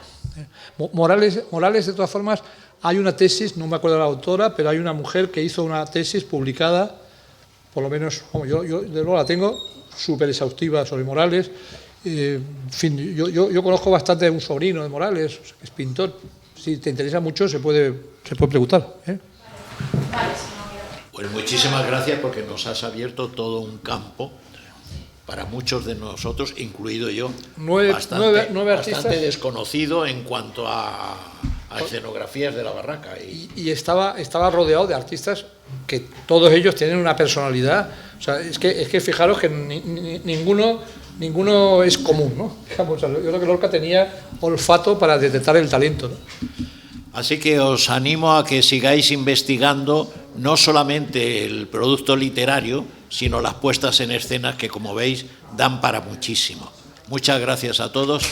Morales, de todas formas, hay una tesis, no me acuerdo de la autora, pero hay una mujer que hizo una tesis publicada, por lo menos, yo de luego la tengo, súper exhaustiva sobre Morales. En fin, yo conozco bastante de un sobrino de Morales, que es pintor. Si te interesa mucho, se puede preguntar. Pues muchísimas gracias porque nos has abierto todo un campo para muchos de nosotros, incluido yo, bastante desconocido en cuanto a escenografías de la barraca. Y estaba rodeado de artistas que todos ellos tienen una personalidad. O sea, es que fijaros que ninguno es común, ¿no? Digamos, yo creo que Lorca tenía olfato para detectar el talento, ¿no? Así que os animo a que sigáis investigando no solamente el producto literario, sino las puestas en escena que, como veis, dan para muchísimo. Muchas gracias a todos.